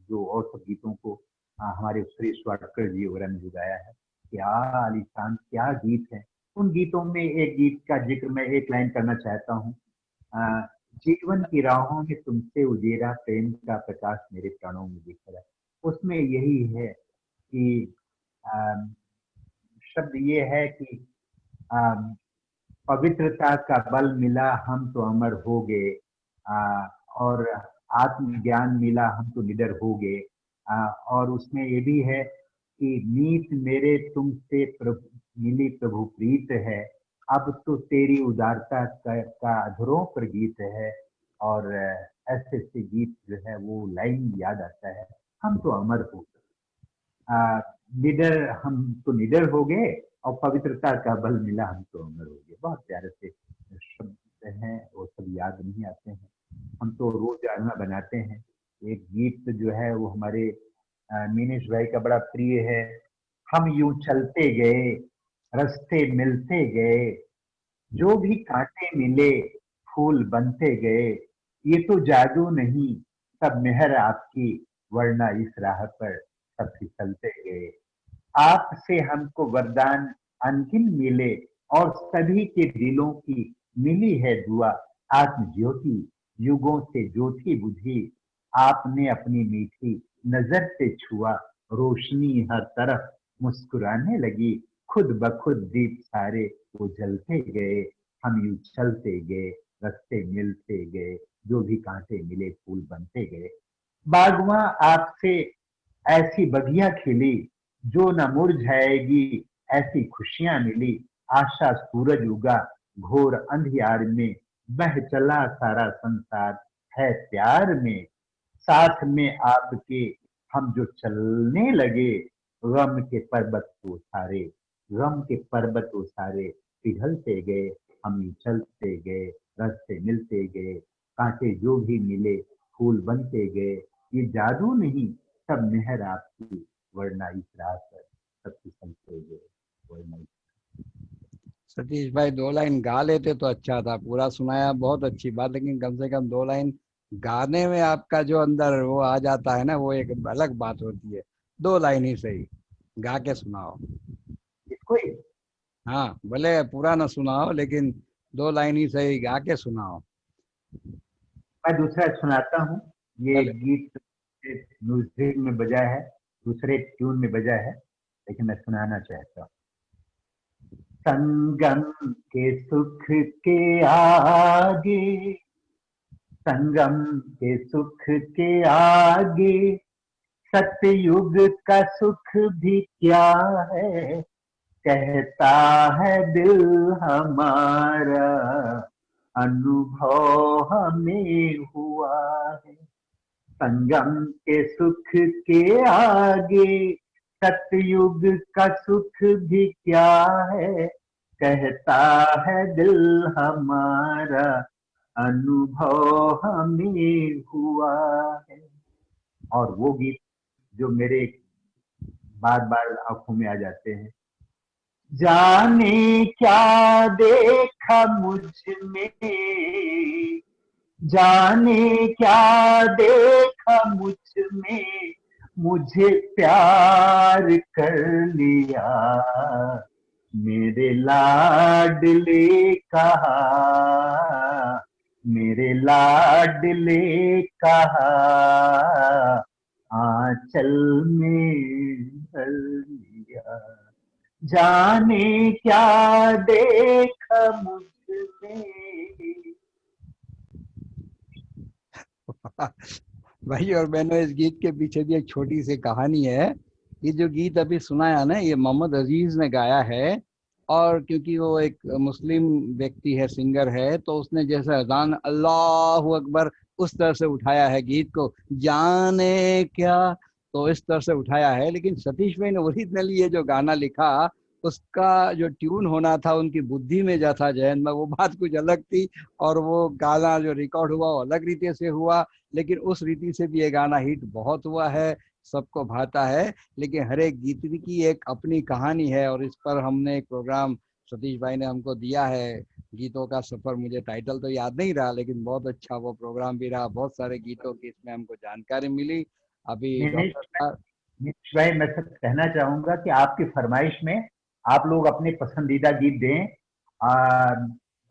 जो और सब गीतों को हमारे सुरेश वाडकर जी वगैरह ने जो गाया है, क्या आलीशान क्या गीत है। उन गीतों में एक गीत का जिक्र मैं एक लाइन करना चाहता हूँ। जीवन की राहों में तुमसे उजेरा, प्रेम का प्रकाश मेरे प्राणों में बिखरा। उसमें यही है कि शब्द ये है कि पवित्रता का बल मिला हम तो अमर हो गए, और आत्मज्ञान मिला हम तो निडर हो गए। और उसमें ये भी है कि मीत मेरे तुमसे मिली प्रभु प्रीत है, अब तो तेरी उदारता का अधरों पर गीत है। और ऐसे ऐसे गीत जो है वो लाइन याद आता है, हम तो अमर हो गए, निडर हम तो निडर हो गए, और पवित्रता का बल मिला हम तो अमर हो गए। बहुत प्यारे से शब्द हैं, वो सब याद नहीं आते हैं, हम तो रोजाना बनाते हैं। एक गीत जो है वो हमारे मीनेश भाई का बड़ा प्रिय है। हम यूं चलते गए, रास्ते मिलते गए, जो भी कांटे मिले फूल बनते गए, ये तो जादू नहीं सब मेहर आपकी, वरना इस राह पर सब फिसलते गए। आपसे हमको वरदान अनगिन मिले, और सभी के दिलों की मिली है दुआ। आत्म ज्योति युगों से ज्योति बुझी, आपने अपनी मीठी नजर से छुआ। रोशनी हर तरफ मुस्कुराने लगी, खुद ब खुद दीप सारे वो जलते गए। हम यूं चलते गए, रास्ते मिलते गए, जो भी कांटे मिले फूल बनते गए। बागवां आपसे ऐसी बगिया खिली, जो न मुरझाएगी ऐसी खुशियां मिली। आशा सूरज उगा घोर अंधियार में, बह चला सारा संसार है प्यार में। साथ में आपके हम जो चलने लगे, गम के पर्वत वो सारे, गम के पर्वत वो सारे पिघलते गए। हम यूं चलते गए, रास्ते मिलते गए, कांटे जो भी मिले फूल बनते गए। ये जादू नहीं सब मेहर आपकी, वरना इस राह पर सब फिसलते गए, वरना सतीश भाई 2 लाइन गा लेते तो अच्छा था, पूरा सुनाया बहुत अच्छी बात, लेकिन कम से कम 2 लाइन गाने में आपका जो अंदर वो आ जाता है ना, वो एक अलग बात होती है। 2 लाइन ही सही गा के सुनाओ। इसको ही हाँ, भले पूरा ना सुनाओ, लेकिन 2 लाइन ही सही गा के सुनाओ। मैं दूसरा सुनाता हूँ। ये चले। गीत म्यूजिक में बजा है, दूसरे ट्यून में बजा है, लेकिन मैं सुनाना चाहता हूँ। संगम के सुख के आगे, संगम के सुख के आगे, सतयुग का सुख भी क्या है, कहता है दिल हमारा, अनुभव हमें हुआ है। संगम के सुख के आगे, सतयुग का सुख भी क्या है, कहता है दिल हमारा, अनुभव हमें हुआ है। और वो गीत जो मेरे बार बार आंखों में आ जाते हैं। जाने क्या देखा मुझ में, जाने क्या देखा मुझ में, मुझे प्यार कर लिया। मेरे लाडले कहा, मेरे लाडले कहा, आंचल में भर लिया। जाने क्या देखा मुझ में। भाई और बहनों, इस गीत के पीछे भी एक छोटी सी कहानी है। ये जो गीत अभी सुनाया ना, ये मोहम्मद अजीज ने गाया है, और क्योंकि वो एक मुस्लिम व्यक्ति है, सिंगर है, तो उसने जैसे अजान अल्लाह अकबर उस तरह से उठाया है गीत को, जाने क्या, तो इस तरह से उठाया है। लेकिन सतीश भाई ने ओरिजिनली ये जो गाना लिखा, उसका जो ट्यून होना था उनकी बुद्धि में जो था, जहन में, वो बात कुछ अलग थी। और वो गाना जो रिकॉर्ड हुआ वो अलग रीति से हुआ, लेकिन उस रीति से भी ये गाना हिट बहुत हुआ है, सबको भाता है। लेकिन हर एक गीत की एक अपनी कहानी है, और इस पर हमने एक प्रोग्राम सतीश भाई ने हमको दिया है, गीतों का सफर। मुझे टाइटल तो याद नहीं रहा, लेकिन बहुत अच्छा वो प्रोग्राम भी रहा, बहुत सारे गीतों की इसमें हमको जानकारी मिली। अभी निनेश डॉक्टर निनेश भाई, मैं सब कहना चाहूंगा कि आपकी फरमाइश में आप लोग अपने पसंदीदा गीत दें, आ,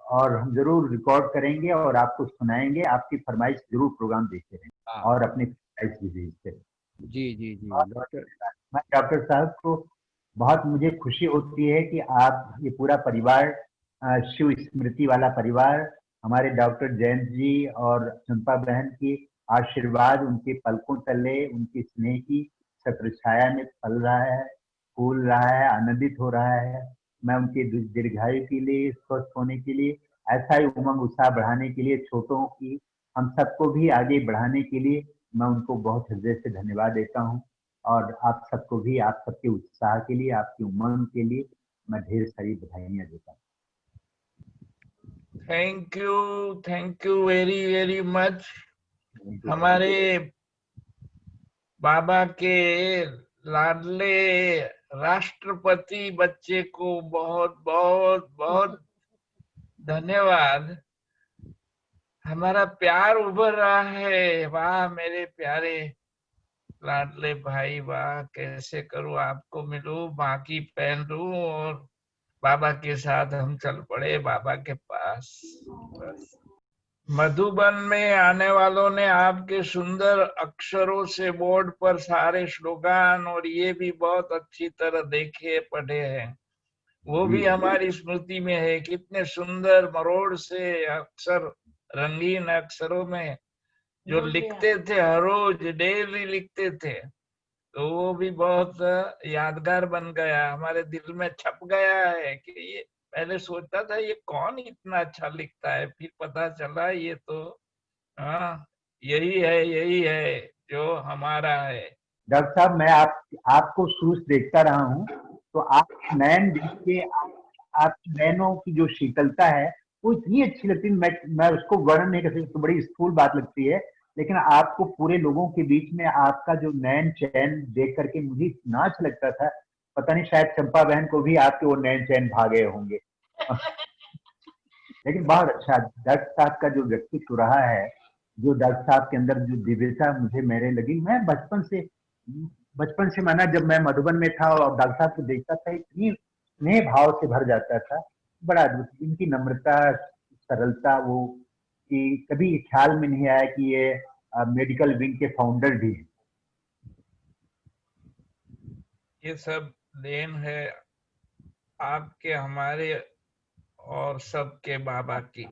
और हम जरूर रिकॉर्ड करेंगे और आपको सुनाएंगे। आपकी फरमाइश जरूर प्रोग्राम देखते रहें और अपनी फरमाइश भी भेजते रहें। जी जी जी और डॉक्टर। मैं डॉक्टर साहब को बहुत मुझे खुशी होती है कि आप ये पूरा परिवार, शिव स्मृति वाला परिवार, हमारे डॉक्टर जयंत जी और चंपा बहन की आशीर्वाद उनके पलकों तले, उनकी स्नेह की छत्र छाया में पल रहा है, फूल रहा है, आनंदित हो रहा है। मैं उनके दीर्घायु के लिए, स्वस्थ होने के लिए, ऐसा ही उमंग उत्साह बढ़ाने के लिए, छोटों की, हम सबको भी आगे बढ़ाने के लिए मैं उनको बहुत हृदय से धन्यवाद देता हूँ। और आप सबको भी, आप सबके उत्साह के लिए, आपकी उमंग के लिए मैं ढेर सारी बधाइयाँ देता हूँ। Thank you very very much. हमारे बाबा के लाडले राष्ट्रपति बच्चे को बहुत बहुत बहुत धन्यवाद। हमारा प्यार उभर रहा है। वाह मेरे प्यारे लाडले भाई, वाह, कैसे करूं आपको मिलूं, माँ की पहन लूं और बाबा के साथ हम चल पड़े बाबा के पास। बस मधुबन में आने वालों ने आपके सुंदर अक्षरों से बोर्ड पर सारे स्लोगान और ये भी बहुत अच्छी तरह देखे पढ़े हैं, वो भी हमारी स्मृति में है। कितने सुंदर मरोड़ से अक्षर, रंगीन अक्षरों में जो लिखते थे, हर रोज डेली लिखते थे, तो वो भी बहुत यादगार बन गया, हमारे दिल में छप गया है कि ये, पहले सोचता था ये कौन इतना अच्छा लिखता है, फिर पता चला ये तो हाँ यही है जो हमारा है। डॉक्टर साहब, मैं आपको शुरू से देखता रहा हूँ, तो आप नयन देख के, आपकी नयनों की जो शीतलता है वो इतनी अच्छी लगती है। मैं उसको वर्णन नहीं कर सकता, तो बड़ी स्थूल बात लगती है। लेकिन आपको पूरे लोगों के बीच में आपका जो नयन चैन देख करके मुझे इतना अच्छा लगता था। पता नहीं, शायद चंपा बहन को भी आपके वो नयन चैन भागे होंगे। लेकिन बहुत अच्छा डॉक्टर साहब का जो व्यक्तित्व रहा है, जो डॉक्टर साहब के अंदर जो दिव्यता मुझे मेरे लगी, मैं बचपन से माना, जब मैं मधुबन में था और डॉक्टर साहब को देखता था, इतनी स्नेह भाव से भर जाता था। बड़ा अद्भुत इनकी नम्रता, सरलता, वो कि कभी ख्याल में नहीं आया कि ये मेडिकल विंग के फाउंडर भी हैं। ये सब देन है आपके, हमारे और सबके बाबा की।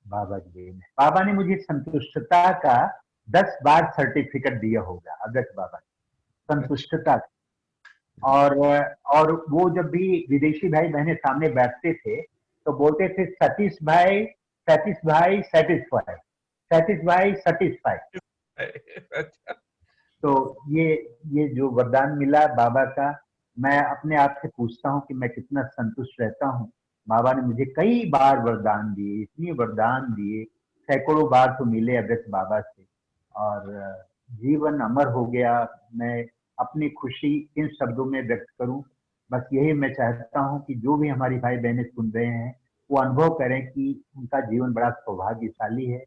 बाबा की देन है। बाबा ने मुझे संतुष्टता का 10 बार सर्टिफिकेट दिया होगा, अगस्त बाबा, संतुष्टता। और वो जब भी विदेशी भाई बहने सामने बैठते थे तो बोलते थे, सतीश भाई सेटिस्फाई, सतीश भाई सेटिस्फाई। अच्छा। तो ये जो वरदान मिला बाबा का, मैं अपने आप से पूछता हूँ कि मैं कितना संतुष्ट रहता हूँ। बाबा ने मुझे कई बार वरदान दिए, इतने वरदान दिए, सैकड़ों बार तो मिले अगस्त बाबा से, और जीवन अमर हो गया। मैं अपनी खुशी इन शब्दों में व्यक्त करूं, बस यही मैं चाहता हूं कि जो भी हमारी भाई बहनें सुन रहे हैं वो अनुभव करें कि उनका जीवन बड़ा सौभाग्यशाली है,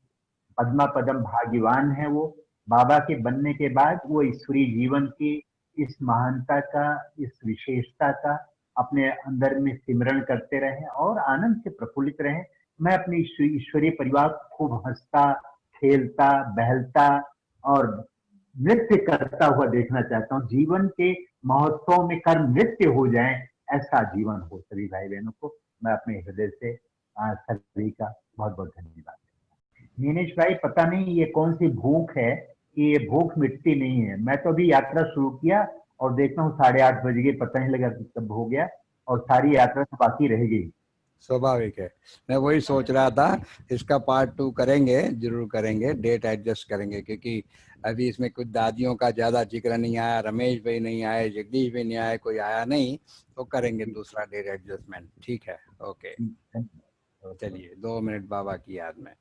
पद्मा पदम भाग्यवान है। वो बाबा के बनने के बाद वो ईश्वरीय जीवन की इस महानता का, इस विशेषता का अपने अंदर में सिमरण करते रहें और आनंद से प्रफुल्लित रहें। मैं अपने ईश्वरीय परिवार को खूब हंसता, खेलता, बहलता और नृत्य करता हुआ देखना चाहता हूँ। जीवन के महोत्सव में कर्म नृत्य हो जाए, ऐसा जीवन हो सभी भाई बहनों को। मैं अपने हृदय से सभी का बहुत बहुत धन्यवाद। नीनेश भाई, पता नहीं ये कौन सी भूख है कि ये भूख मिटती नहीं है। मैं तो अभी यात्रा शुरू किया और देखता हूँ 8:30 बज गए, पता नहीं लगा कि कब हो गया, और सारी यात्रा तो बाकी रह गई। स्वाभाविक है। मैं वही सोच रहा था, इसका पार्ट 2 करेंगे, जरूर करेंगे, डेट एडजस्ट करेंगे, क्योंकि अभी इसमें कुछ दादियों का ज्यादा जिक्र नहीं आया, रमेश भाई नहीं आए, जगदीश भाई नहीं आए, कोई आया नहीं, तो करेंगे दूसरा डेट एडजस्टमेंट। ठीक है, ओके। चलिए 2 मिनट बाबा की याद में।